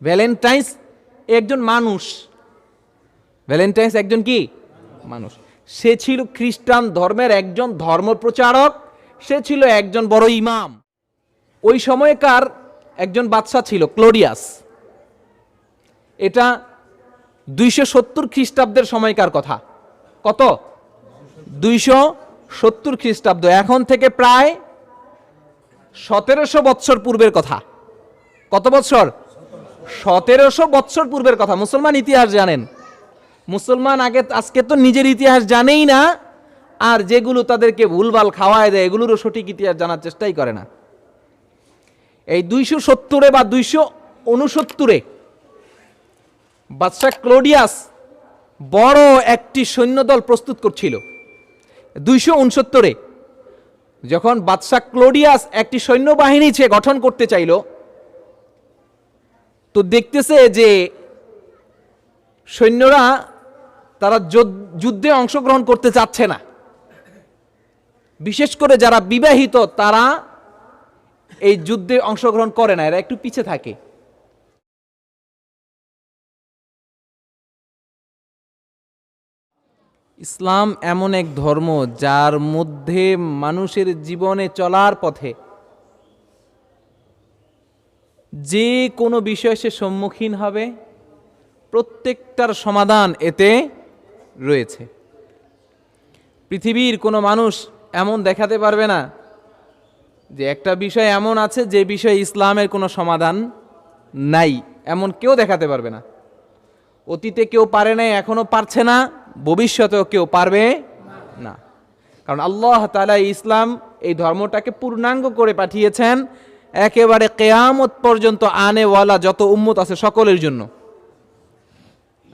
Valentine's একজন মানুষ, Valentine's একজন কি মানুষ। সে ছিল খ্রিস্টান ধর্মের একজন ধর্মপ্রচারক, সে ছিল একজন বড় ইমাম। ওই সময়কার একজন বাদশা ছিল ক্লোডিয়াস। এটা 270 খ্রিস্টাব্দের সময়কার কথা। কত? 270 খ্রিস্টাব্দ, এখন থেকে প্রায় 1700 বৎসর পূর্বের কথা। কত বৎসর? 1700 বৎসর পূর্বের কথা। মুসলমান ইতিহাস জানেন, মুসলমান আজকে তো নিজের ইতিহাস জানেই না, আর যেগুলো তাদেরকে ভুলভাল খাওয়ায় দেয় এগুলোরও সঠিক ইতিহাস জানার চেষ্টাই করে না। এই 270 বা 269 বাদশা ক্লোডিয়াস বড় একটি সৈন্যদল প্রস্তুত করছিল। 269 যখন বাদশা ক্লোডিয়াস একটি সৈন্যবাহিনী গঠন করতে চাইল, তো দেখতেছে যে সৈন্যরা তারা যুদ্ধে অংশগ্রহণ করতে চাচ্ছে না। বিশেষ করে যারা বিবাহিত তারা এই যুদ্ধে অংশগ্রহণ করে না, এরা একটু পিছে থাকে। ইসলাম এমন এক ধর্ম যার মধ্যে মানুষের জীবনে চলার পথে যে কোনো বিষয় সে সম্মুখীন হবে, প্রত্যেকটার সমাধান এতে রয়েছে। পৃথিবীর কোনো মানুষ এমন দেখাতে পারবে না যে একটা বিষয় এমন আছে যে বিষয়ে ইসলামের কোনো সমাধান নাই, এমন কেউ দেখাতে পারবে না। অতীতে কেউ পারে নাই, এখনো পারছে না, ভবিষ্যতেও কেউ পারবে না। কারণ আল্লাহ তাআলা ইসলাম এই ধর্মটাকে পূর্ণাঙ্গ করে পাঠিয়েছেন একেবারে কিয়ামত পর্যন্ত আনেওয়ালা যত উম্মত আছে সকলের জন্য।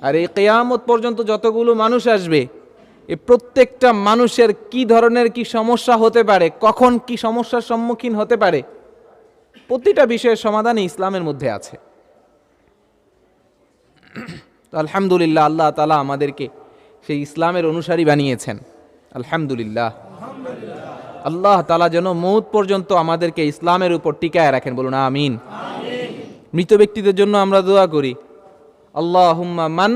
আর এই কিয়ামত পর্যন্ত যতগুলো মানুষ আসবে, এই প্রত্যেকটা মানুষের কি ধরনের কি সমস্যা হতে পারে, কখন কি সমস্যার সম্মুখীন হতে পারে, প্রতিটা বিষয়ের সমাধানই ইসলামের মধ্যে আছে। আলহামদুলিল্লাহ, আল্লাহ তাআলা আমাদেরকে সেই ইসলামের অনুসারী বানিয়েছেন। আলহামদুলিল্লাহ, আল্লাহ তাআলা যেন মৌত পর্যন্ত আমাদেরকে ইসলামের উপর টিকায় রাখেন, বলুন আমিন। মৃত ব্যক্তিদের জন্য আমরা দোয়া করি, আল্লাহুম্মা মান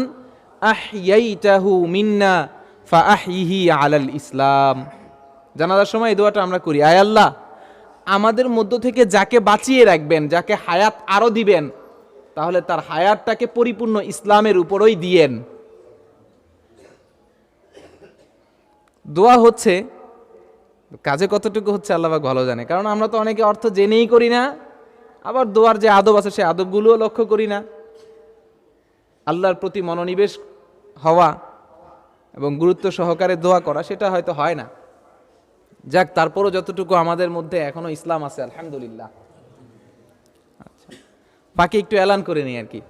আহইয়াইতাহু মিন্না ফাআহইহি আলাল ইসলাম। জানাজার সময় এই দোয়াটা আমরা করি, আয় আল্লাহ আমাদের মধ্য থেকে যাকে বাঁচিয়ে রাখবেন, যাকে হায়াত আরো দিবেন, তাহলে তার হায়াতটাকে পরিপূর্ণ ইসলামের উপরই দিয়েন। দোয়া হচ্ছে, কাজে কতটুকু হচ্ছে আল্লাহ পাক ভালো জানে, কারণ আমরা তো অনেকে অর্থ জেনেই করি না, আবার দোয়ার যে আদব আছে সেই আদবগুলোও লক্ষ্য করি না। আল্লাহর প্রতি মনোনিবেশ হওয়া এবং গুরুত্ব সহকারে দোয়া করা সেটা হয়তো হয় না। যাক, তারপরও যতটুকু আমাদের মধ্যে এখনো ইসলাম আছে আলহামদুলিল্লাহ। আচ্ছা, বাকি একটু এলান করে নিই আর কি।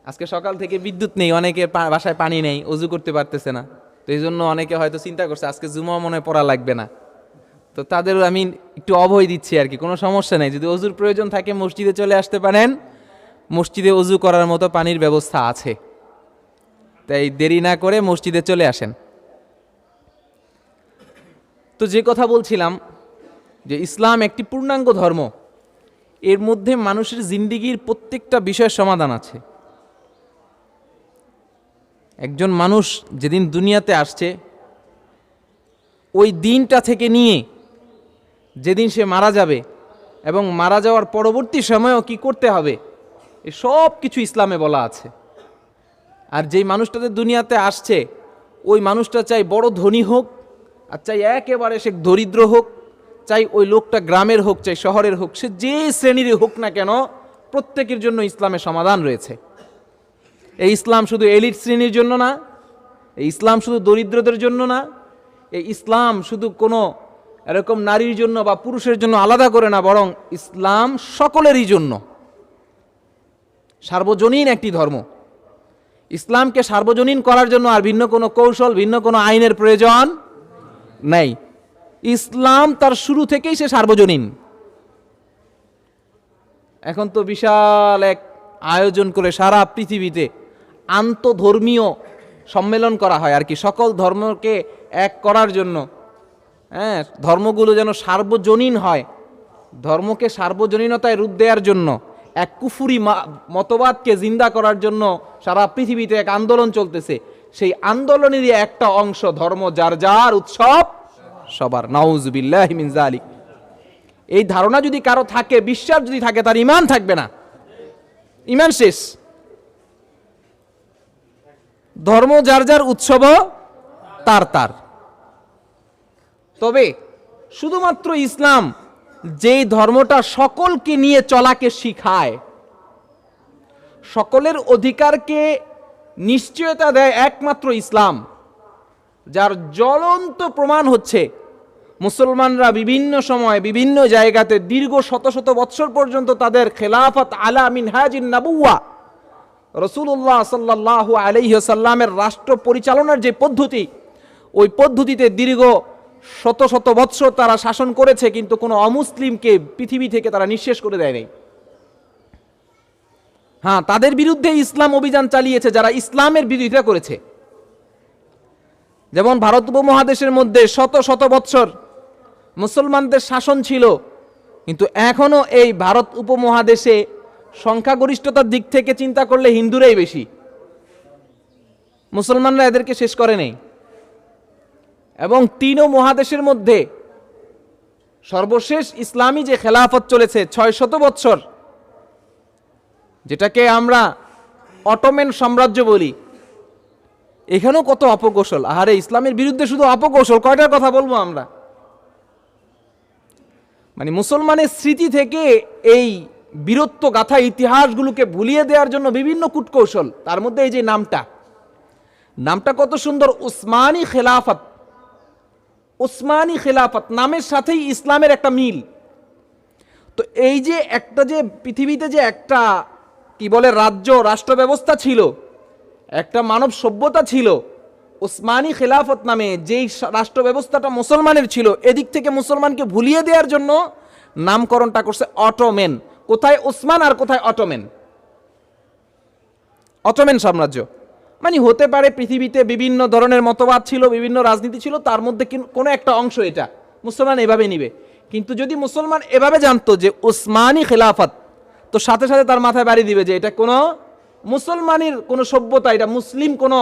আজকে সকাল থেকে বিদ্যুৎ নেই, অনেকের বাসায় পানি নেই, অজু করতে পারতেছে না, তো এই জন্য অনেকে হয়তো চিন্তা করছে আজকে জুমা মনে পড়া লাগবে না, তো তাদেরও আমি একটু অভয় দিচ্ছি আর কি। কোনো সমস্যা নেই, যদি অজুর প্রয়োজন থাকে মসজিদে চলে আসতে পারেন, মসজিদে অজু করার মতো পানির ব্যবস্থা আছে, তাই দেরি না করে মসজিদে চলে আসেন। তো যে কথা বলছিলাম যে ইসলাম একটি পূর্ণাঙ্গ ধর্ম, এর মধ্যে মানুষের জিন্দিগির প্রত্যেকটা বিষয়ের সমাধান আছে। একজন মানুষ যেদিন দুনিয়াতে আসছে, ওই দিনটা থেকে নিয়ে যেদিন সে মারা যাবে এবং মারা যাওয়ার পরবর্তী সময়েও কি করতে হবে, এ সব কিছু ইসলামে বলা আছে। আর যেই মানুষটাতে দুনিয়াতে আসছে, ওই মানুষটা চাই বড় ধনী হোক, আর চাই একেবারে সে দরিদ্র হোক, চাই ওই লোকটা গ্রামের হোক চাই শহরের হোক, সে যে শ্রেণীর হোক না কেন, প্রত্যেকের জন্য ইসলামের সমাধান রয়েছে। এই ইসলাম শুধু এলিট শ্রেণীর জন্য না, এই ইসলাম শুধু দরিদ্রদের জন্য না, এই ইসলাম শুধু কোনো এরকম নারীর জন্য বা পুরুষের জন্য আলাদা করে না, বরং ইসলাম সকলেরই জন্য, সার্বজনীন একটি ধর্ম। ইসলামকে সার্বজনীন করার জন্য আর ভিন্ন কোনো কৌশল, ভিন্ন কোনো আইনের প্রয়োজন নাই। ইসলাম তার শুরু থেকেই সে সার্বজনীন। এখন তো বিশাল এক আয়োজন করে সারা পৃথিবীতে আন্তধর্মীয় সম্মেলন করা হয় আর কি, সকল ধর্মকে এক করার জন্য। হ্যাঁ, ধর্মগুলো যেন সার্বজনীন হয়, ধর্মকে সার্বজনীনতায় রূপ দেওয়ার জন্য এক কুফুরি মতবাদকে জিন্দা করার জন্য সারা পৃথিবীতে এক আন্দোলন চলতেছে, সেই আন্দোলনেরই একটা অংশ ধর্ম যার যার উৎসব সবার। নাউজুবিল্লাহি মিন যালিক। এই ধারণা যদি কারো থাকে, বিশ্বাস যদি থাকে, তার ঈমান থাকবে না, ঈমান শেষ। ধর্ম যার যার উৎসব তার তার। তবে শুধুমাত্র ইসলাম যেই ধর্মটা সকলকে নিয়ে চলাকে শিখায়, সকলের অধিকারকে নিশ্চয়তা দেয়, একমাত্র ইসলাম, যার জ্বলন্ত প্রমাণ হচ্ছে মুসলমানরা বিভিন্ন সময় বিভিন্ন জায়গাতে দীর্ঘ শত শত বৎসর পর্যন্ত তাদের খেলাফত আলা মিনহাজিন নাবুওয়া, রাসূলুল্লাহ সাল্লাল্লাহু আলাইহি ওয়াসাল্লামের রাষ্ট্র পরিচালনার যে পদ্ধতি, ওই পদ্ধতিতে দীর্ঘ শত শত বৎসর তারা শাসন করেছে, কিন্তু কোনো অমুসলিমকে পৃথিবী থেকে তারা নিঃশেষ করে দেয় নাই। হ্যাঁ, তাদের বিরুদ্ধে ইসলাম অভিযান চালিয়েছে যারা ইসলামের বিরোধিতা করেছে। যেমন ভারত উপমহাদেশের মধ্যে শত শত বৎসর মুসলমানদের শাসন ছিল, কিন্তু এখনো এই ভারত উপমহাদেশে সংখ্যাগরিষ্ঠতার দিক থেকে চিন্তা করলে হিন্দুরাই বেশি, মুসলমানরা এদেরকে শেষ করে নেই। এবং তিনও মহাদেশের মধ্যে সর্বশেষ ইসলামী যে খেলাফত চলেছে 600 বৎসর, যেটাকে আমরা অটোম্যান সাম্রাজ্য বলি, এখানেও কত অপকৌশল। আহারে, ইসলামের বিরুদ্ধে শুধু অপকৌশল, কয়টার কথা বলবো আমরা। মানে মুসলমানের স্মৃতি থেকে এই বীরত্ব গাথা ইতিহাসগুলোকে ভুলিয়ে দেওয়ার জন্য বিভিন্ন কূটকৌশল। তার মধ্যে এই যে নামটা কত সুন্দর, উসমানী খেলাফত। উসমানী খেলাফত নামের সাথেই ইসলামের একটা মিল। তো এই যে একটা যে পৃথিবীতে যে একটা কি বলে রাষ্ট্র ব্যবস্থা ছিল, একটা মানব সভ্যতা ছিল, উসমানী খেলাফত নামে যেই রাষ্ট্র ব্যবস্থাটা মুসলমানের ছিল, এদিক থেকে মুসলমানকে ভুলিয়ে দেওয়ার জন্য নামকরণটা করছে অটোম্যান। কোথায় উসমান আর কোথায় অটোম্যান? অটোম্যান সাম্রাজ্য মানে হতে পারে পৃথিবীতে বিভিন্ন ধরনের মতবাদ ছিল, বিভিন্ন রাজনীতি ছিল, তার মধ্যে কোনো একটা অংশ এটা মুসলমান এভাবে নিবে। কিন্তু যদি মুসলমান এভাবে জানতো যে উসমানী খেলাফত, তো সাথে সাথে তার মাথায় বাড়ি দিবে যে এটা কোনো মুসলমানের কোনো সভ্যতা, এটা মুসলিম কোনো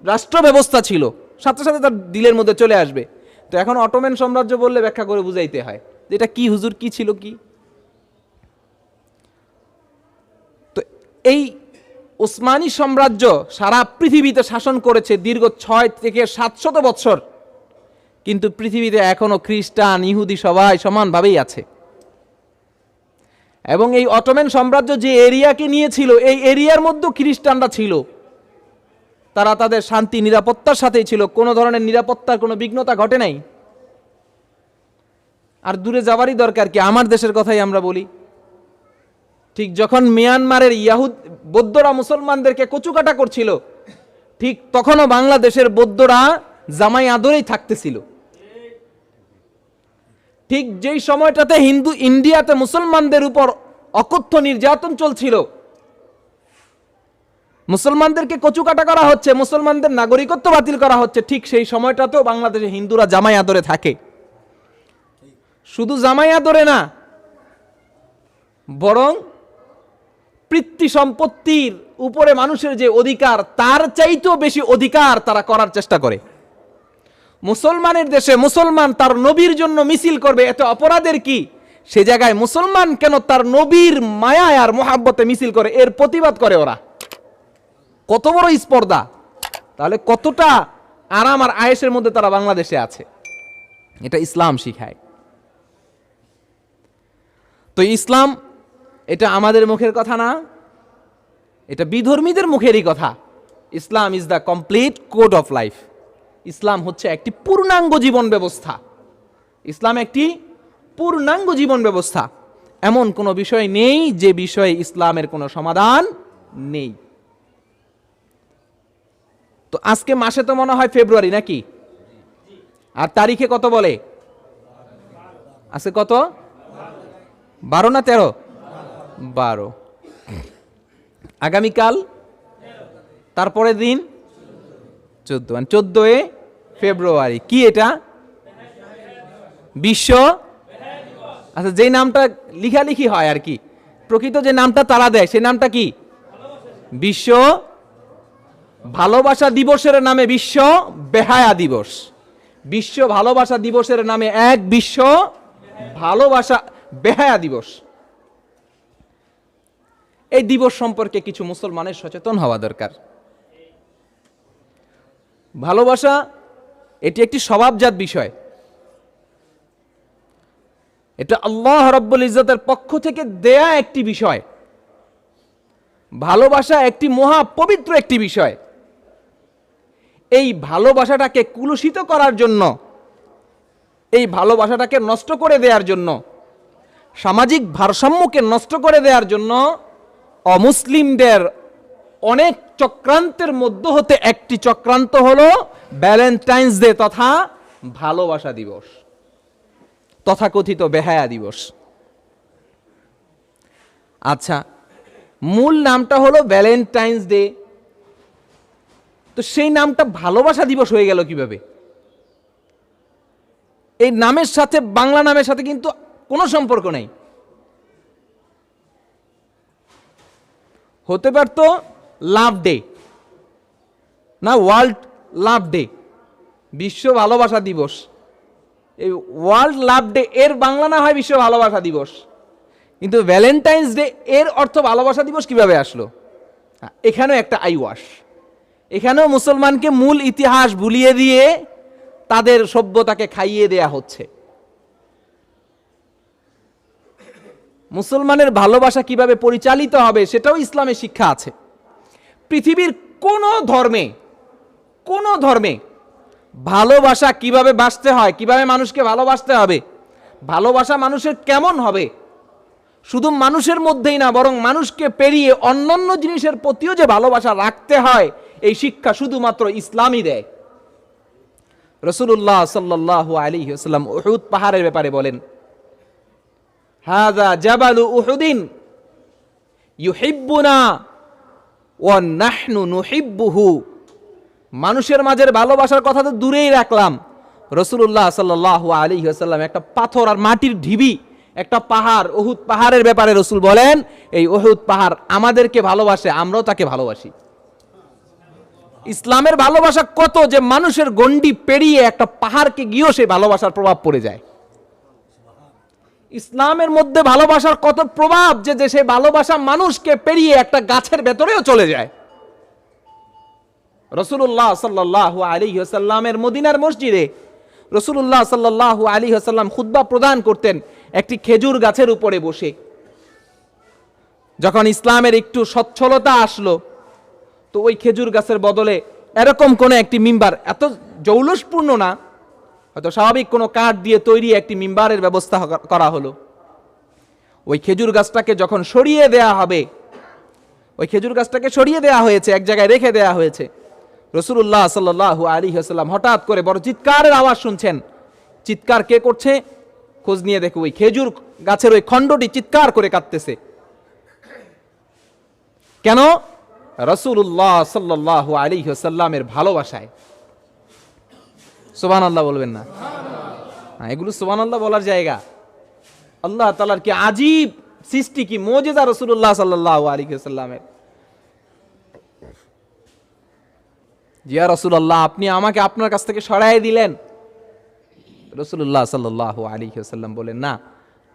রাষ্ট্র ব্যবস্থা ছিল, সাথে সাথে তার দিলের মধ্যে চলে আসবে। তো এখন অটোম্যান সাম্রাজ্য বললে ব্যাখ্যা করে বুঝাইতে হয় যে এটা কি হুজুর, কি ছিল কি। তো এই উসমানী সাম্রাজ্য সারা পৃথিবীতে শাসন করেছে দীর্ঘ 6 থেকে 700 বৎসর, কিন্তু পৃথিবীতে এখনো খ্রিস্টান ইহুদি সবাই সমানভাবেই আছে। এবং এই অটোম্যান সাম্রাজ্য যে এরিয়াকে নিয়েছিল, এই এরিয়ার মধ্যে খ্রিস্টানরা ছিল, তারা তাদের শান্তি নিরাপত্তার সাথেই ছিল, কোনো ধরনের নিরাপত্তার কোনো বিঘ্নতা ঘটে নাই। আর দূরে যাওয়ারই দরকার কি, আমার দেশের কথাই আমরা বলি। ঠিক যখন মিয়ানমারের বৌদ্ধরা মুসলমানদেরকে কচুকাটা করছিল, ঠিক তখনও বাংলাদেশের বৌদ্ধরা জামাই আদরেই থাকতেছিল। ঠিক যেই সময়টাতে ইন্ডিয়াতে মুসলমানদের উপর অকথ্য নির্যাতন চলছিল, মুসলমানদেরকে কচুকাটা করা হচ্ছে, মুসলমানদের নাগরিকত্ব বাতিল করা হচ্ছে, ঠিক সেই সময়টাতেও বাংলাদেশে হিন্দুরা জামাই আদরে থাকে। শুধু জামাই আদরে না, বরং পিতৃ সম্পত্তির উপরে মানুষের যে অধিকার, তার চাইতেও বেশি অধিকার তারা করার চেষ্টা করে। মুসলমানের দেশে মুসলমান তার নবীর জন্য মিছিল করবে, এত অপরাধের কি? সে জায়গায় মুসলমান কেন তার নবীর মায়া আর মোহাব্বতে মিছিল করে, এর প্রতিবাদ করে ওরা। কত বড় স্পর্ধা! তাহলে কতটা আরাম আর আয়েশের মধ্যে তারা বাংলাদেশে আছে, এটা ইসলাম শিখায়। তো ইসলাম এটা আমাদের মুখের কথা না, এটা বিধর্মীদের মুখেরই কথা। Islam is the complete code of life. ইসলাম হচ্ছে একটি পূর্ণাঙ্গ জীবন ব্যবস্থা। ইসলাম একটি পূর্ণাঙ্গ জীবন ব্যবস্থা। এমন কোনো বিষয় নেই যে বিষয়ে ইসলামের কোনো সমাধান নেই। তো আজকে মাসে তো মনে হয় ফেব্রুয়ারি নাকি? আর তারিখে কত বলে? আজকে কত? 12 না 13? 12। আগামীকাল তারপরের দিন 14, মানে 14 ফেব্রুয়ারি। কি এটা? বিশ্ব, আচ্ছা যেই নামটা লিখালিখি হয় আর কি, প্রকৃত যে নামটা তারা দেয় সে নামটা কি? বিশ্ব ভালোবাসা দিবসের নামে বিশ্ব বেহায়া দিবস। বিশ্ব ভালোবাসা দিবসের নামে এক বিশ্ব ভালোবাসা বেহায়া দিবস। এই দিবস সম্পর্কে কিছু মুসলমানের সচেতন হওয়া দরকার। ভালোবাসা এটি একটি স্বভাবজাত বিষয়। এটা আল্লাহ রাব্বুল ইজ্জতের পক্ষ থেকে দেয়া একটি বিষয়। ভালোবাসা একটি মহা পবিত্র একটি বিষয়। এই ভালোবাসাটাকে কুলুষিত করার জন্য, এই ভালোবাসাটাকে নষ্ট করে দেওয়ার জন্য, সামাজিক ভারসাম্যকে নষ্ট করে দেওয়ার জন্য অমুসলিমদের অনেক চক্রান্তের মধ্য হতে একটি চক্রান্ত হলো ভ্যালেন্টাইন্স ডে তথা ভালোবাসা দিবস, তথাকথিত বেহায়া দিবস। আচ্ছা, মূল নামটা হলো ভ্যালেন্টাইন্স ডে, তো সেই নামটা ভালোবাসা দিবস হয়ে গেল কিভাবে? এই নামের সাথে, বাংলা নামের সাথে কিন্তু কোনো সম্পর্ক নেই। হতে পারত লাভ ডে, না ওয়ার্ল্ড লাভ ডে, বিশ্ব ভালোবাসা দিবস। এই ওয়ার্ল্ড লাভ ডে এর বাংলা না হয় বিশ্ব ভালোবাসা দিবস, কিন্তু ভ্যালেন্টাইন্স ডে এর অর্থ ভালোবাসা দিবস কিভাবে আসলো? এখানেও একটা আইওয়াশ, এখানেও মুসলমানকে মূল ইতিহাস ভুলিয়ে দিয়ে তাদের সভ্যতাকে খাইয়ে দেয়া হচ্ছে। মুসলমানের ভালোবাসা কিভাবে পরিচালিত হবে সেটাও ইসলামের শিক্ষা আছে। পৃথিবীর কোন ধর্মে ভালোবাসা কিভাবে বাঁচতে হয়, কিভাবে মানুষকে ভালোবাসতে হবে, ভালোবাসা মানুষের কেমন হবে, শুধু মানুষের মধ্যেই না বরং মানুষকে পেরিয়ে অন্যান্য জিনিসের প্রতিও যে ভালোবাসা রাখতে হয়, এই শিক্ষা শুধুমাত্র ইসলামই দেয়। রাসূলুল্লাহ সাল্লাল্লাহু আলাইহি ওয়াসাল্লাম উহুদ পাহাড়ের ব্যাপারে বলেন, হাযা জাবালু উহুদিন ইউহিব্বুনা ওয়া নাহনু নুহিব্বুহু। মানুষের মাঝের ভালোবাসার কথা তো দূরেই রাখলাম, রাসূলুল্লাহ সাল্লাল্লাহু আলাইহি ওয়াসাল্লাম একটা পাথর আর মাটির ঢিবি, একটা পাহাড়, উহুদ পাহাড়ের ব্যাপারে রাসূল বলেন, এই উহুদ পাহাড় আমাদেরকে ভালোবাসে, আমরাও তাকে ভালোবাসি। ইসলামের ভালোবাসা কত যে মানুষের গণ্ডি পেরিয়ে একটা পাহাড়কে গিয়েও সেই ভালোবাসার প্রভাব পড়ে যায়। ইসলামের মধ্যে ভালোবাসার কত প্রভাব যে সেই ভালোবাসা মানুষকে পেরিয়ে একটা গাছের ভেতরেও চলে যায়। রাসূলুল্লাহ সাল্লাল্লাহু আলাইহি ওয়াসাল্লামের মদিনার মসজিদে রাসূলুল্লাহ সাল্লাল্লাহু আলাইহি ওয়াসাল্লাম খুতবা প্রদান করতেন একটি খেজুর গাছের উপরে বসে। যখন ইসলামের একটু সচ্ছলতা আসলো, তো ওই খেজুর গাছের বদলে এরকম কোন একটি মিম্বার, এত জৌলুসপূর্ণ না, হয়তো স্বাভাবিক কোনো কাঠ দিয়ে তৈরি একটি মিম্বারের ব্যবস্থা করা হলো। ওই খেজুর গাছটাকে যখন সরিয়ে দেয়া হবে, ওই খেজুর গাছটাকে সরিয়ে দেয়া হয়েছে, এক জায়গায় রেখে দেয়া হয়েছে। রাসূলুল্লাহ সাল্লাল্লাহু আলাইহি ওয়াসাল্লাম হঠাৎ করে বড় চিৎকারের আওয়াজ শুনছেন। চিৎকার কে করছে? খোঁজ নিয়ে দেখো ওই খেজুর গাছের ওই খণ্ডটি চিৎকার করে কাঁদতেছে। কেন? রাসূলুল্লাহ সাল্লাল্লাহু আলাইহি ওয়াসাল্লামের ভালোবাসায়। সুবহানাল্লাহ বলবেন না? এগুলো সুবহানাল্লাহ বলার জায়গা। আল্লাহ তাআলার কি আজীব সৃষ্টি, কি মুজিজা রাসূলুল্লাহ সাল্লাল্লাহু আলাইহি ওয়াসাল্লামের। ইয়া রাসূলুল্লাহ, আপনি আমাকে আপনার কাছ থেকে সরাই দিলেন। রাসূলুল্লাহ সাল্লাল্লাহু আলাইহি ওয়াসাল্লাম বলেন, না,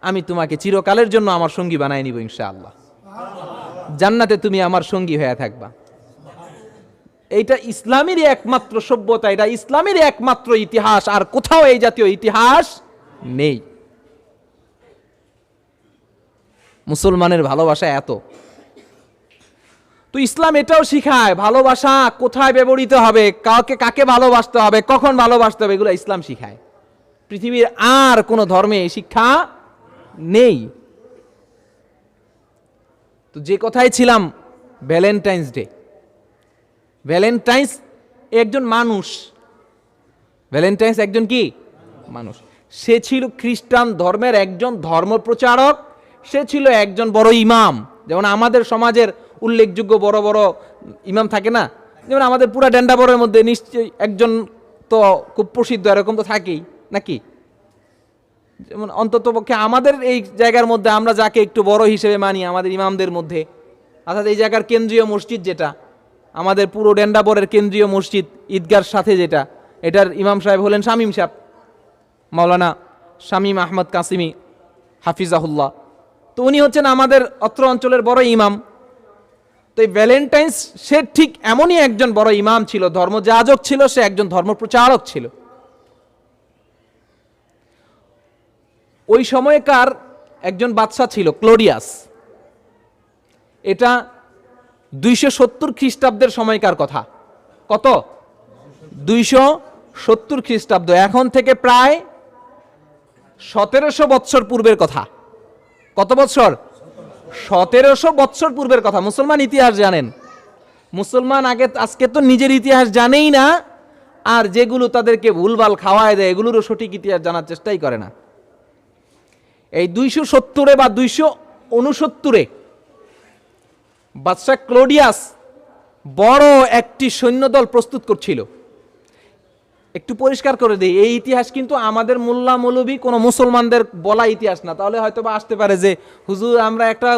আমি তোমাকে চিরকালের জন্য আমার সঙ্গী বানাই নিব ইনশাআল্লাহ। জান্নাতে তুমি আমার সঙ্গী হয়ে থাকবা। এইটা ইসলামেরই একমাত্র সভ্যতা, এটা ইসলামেরই একমাত্র ইতিহাস, আর কোথাও এই জাতীয় ইতিহাস নেই। মুসলমানের ভালোবাসা এত। তো ইসলাম এটাও শিখায় ভালোবাসা কোথায় ব্যবহৃত হবে, কাকে ভালোবাসতে হবে, কখন ভালোবাসতে হবে, এগুলো ইসলাম শিখায়। পৃথিবীর আর কোনো ধর্মে এই শিক্ষা নেই। তো যে কথায় ছিলাম, ভ্যালেন্টাইন্স ডে, ভ্যালেন্টাইন্স একজন মানুষ, ভ্যালেন্টাইন্স একজন কি মানুষ। সে ছিল খ্রিস্টান ধর্মের একজন ধর্মপ্রচারক, সে ছিল একজন বড় ইমাম। যেমন আমাদের সমাজের উল্লেখযোগ্য বড় বড় ইমাম থাকে না, যেমন আমাদের পুরা ডেন্ডাবরের মধ্যে নিশ্চয়ই একজন তো খুব প্রসিদ্ধ, এরকম তো থাকেই নাকি। যেমন অন্ততপক্ষে আমাদের এই জায়গার মধ্যে আমরা যাকে একটু বড় হিসেবে মানি আমাদের ইমামদের মধ্যে, অর্থাৎ এই জায়গার কেন্দ্রীয় মসজিদ যেটা আমাদের পুরো ডেন্ডাবরের কেন্দ্রীয় মসজিদ ঈদগার সাথে যেটা, এটার ইমাম সাহেব হলেন শামীম সাহেব, মাওলানা শামীম আহমদ কাসিমি হাফিজাহুল্লাহ। তো উনি হচ্ছেন আমাদের অত্র অঞ্চলের বড় ইমাম। তো এই ভ্যালেন্টাইন্স সে ঠিক এমনই একজন বড় ইমাম ছিল, ধর্মযাজক ছিল, সে একজন ধর্মপ্রচারক ছিল। ওই সময়কার একজন বাদশা ছিল ক্লোডিয়াস, এটা 270 খ্রিস্টাব্দের সময়কার কথা। কত? 270 খ্রিস্টাব্দ, এখন থেকে প্রায় 1700 বৎসর পূর্বের কথা। কত বৎসর? 1700 বৎসর পূর্বের কথা। মুসলমান ইতিহাস জানেন, মুসলমান আজকে তো নিজের ইতিহাস জানেই না, আর যেগুলো তাদেরকে ভুলভাল খাওয়ায় দেয় এগুলোরও সঠিক ইতিহাস জানার চেষ্টাই করে না। এই 270 বা 269 বাদশা ক্লোডিয়াস বড় একটি সৈন্যদল প্রস্তুত করছিল। একটু পরিষ্কার করে দিই, এই ইতিহাস কিন্তু আমাদের মোল্লা মৌলবী কোনো মুসলমানদের বলা ইতিহাস না। তাহলে হয়তো বা আসতে পারে যে হুজুর আমরা একটা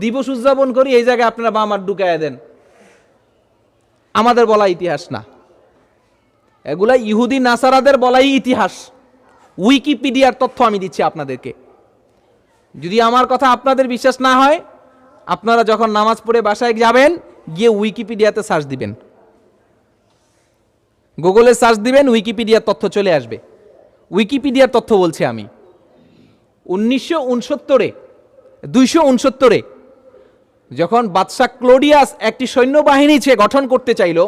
দিবস উদযাপন করি, এই জায়গায় আপনারা বামার ঢুকাইয়া দেন, আমাদের বলা ইতিহাস না। এগুলা ইহুদি নাসারাদের বলাই ইতিহাস। উইকিপিডিয়ার তথ্য আমি দিচ্ছি আপনাদেরকে। যদি আমার কথা আপনাদের বিশ্বাস না হয়, আপনারা যখন নামাজ পড়ে বাসায় যাবেন, গিয়ে উইকিপিডিয়াতে সার্চ দিবেন, গুগলে সার্চ দিবেন, উইকিপিডিয়ার তথ্য চলে আসবে। উইকিপিডিয়ার তথ্য বলছি আমি। 269 যখন বাদশা ক্লোডিয়াস একটি সৈন্যবাহিনী সে গঠন করতে চাইল,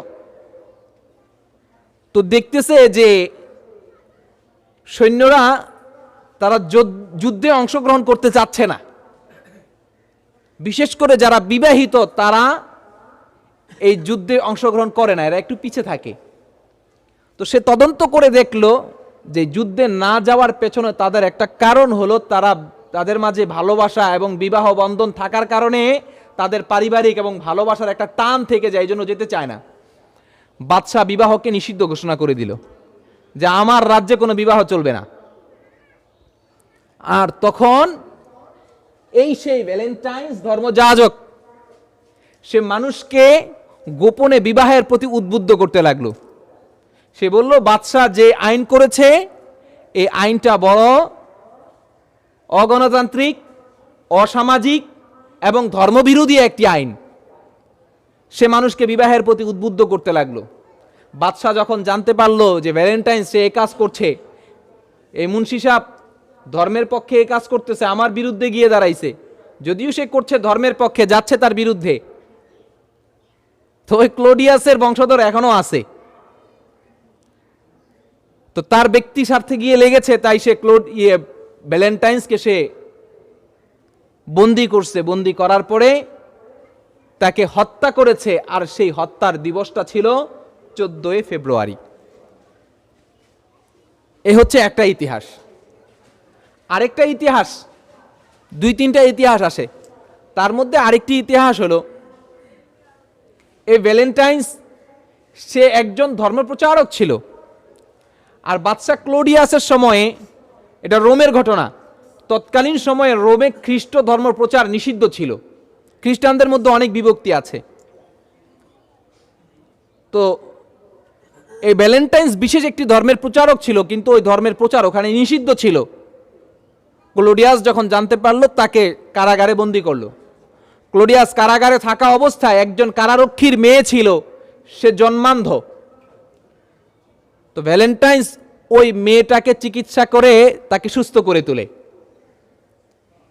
তো দেখতেছে যে সৈন্যরা তারা যুদ্ধে অংশগ্রহণ করতে চাচ্ছে না, বিশেষ করে যারা বিবাহিত তারা এই যুদ্ধে অংশগ্রহণ করে না, এরা একটু পিছে থাকে। তো সে তদন্ত করে দেখলো যে যুদ্ধে না যাওয়ার পেছনে তাদের একটা কারণ হলো তাদের মাঝে ভালোবাসা এবং বিবাহ বন্ধন থাকার কারণে তাদের পারিবারিক এবং ভালোবাসার একটা টান থেকে যায়, এই জন্য যেতে চায় না। বাদশাহ বিবাহকে নিষিদ্ধ ঘোষণা করে দিল যে আমার রাজ্যে কোনো বিবাহ চলবে না। আর তখন সেই ভ্যালেন্টাইন্স ধর্মযাজক সে মানুষকে গোপনে বিবাহের প্রতি উদ্বুদ্ধ করতে লাগলো। সে বলল বাদশাহ যে আইন করেছে এই আইনটা বড় অগণতান্ত্রিক, অসামাজিক এবং ধর্মবিরোধী একটি আইন। সে মানুষকে বিবাহের প্রতি উদ্বুদ্ধ করতে লাগলো। বাদশাহ যখন জানতে পারলো যে ভ্যালেন্টাইন্স সে এই কাজ করছে, এই মুন্সি সাহেব ধর্মের পক্ষে এই কাজ করতেছে, আমার বিরুদ্ধে গিয়ে দাঁড়াইছে, যদিও সে করছে ধর্মের পক্ষে, যাচ্ছে তার বিরুদ্ধে, তো ওই ক্লোডিয়াসের বংশধর এখনো আছে, তো তার ব্যক্তি স্বার্থে গিয়ে লেগেছে, তাই সে ভ্যালেন্টাইন্সকে সে বন্দি করছে। বন্দি করার পরে তাকে হত্যা করেছে, আর সেই হত্যার দিবসটা ছিল 14 ফেব্রুয়ারি। এ হচ্ছে একটা ইতিহাস। আরেকটা ইতিহাস, 2-3টা ইতিহাস আসে, তার মধ্যে আরেকটি ইতিহাস হলো এই ভ্যালেন্টাইন্স সে একজন ধর্মপ্রচারক ছিল। আর বাদশা ক্লোডিয়াসের সময়ে, এটা রোমের ঘটনা, তৎকালীন সময়ে রোমে খ্রিস্ট ধর্ম প্রচার নিষিদ্ধ ছিল, খ্রিস্টানদের মধ্যে অনেক বিভক্তি আছে। তো এই ভ্যালেন্টাইন্স বিশেষ একটি ধর্মের প্রচারক ছিল, কিন্তু ওই ধর্মের প্রচার ওখানে নিষিদ্ধ ছিল। ক্লোডিয়াস যখন জানতে পারলো, তাকে কারাগারে বন্দী করলো। ক্লোডিয়াস কারাগারে থাকা অবস্থায় একজন কারারক্ষীর মেয়ে ছিল, সে জন্মান্ধ। তো ভ্যালেন্টাইন্স ওই মেয়েটাকে চিকিৎসা করে তাকে সুস্থ করে তোলে।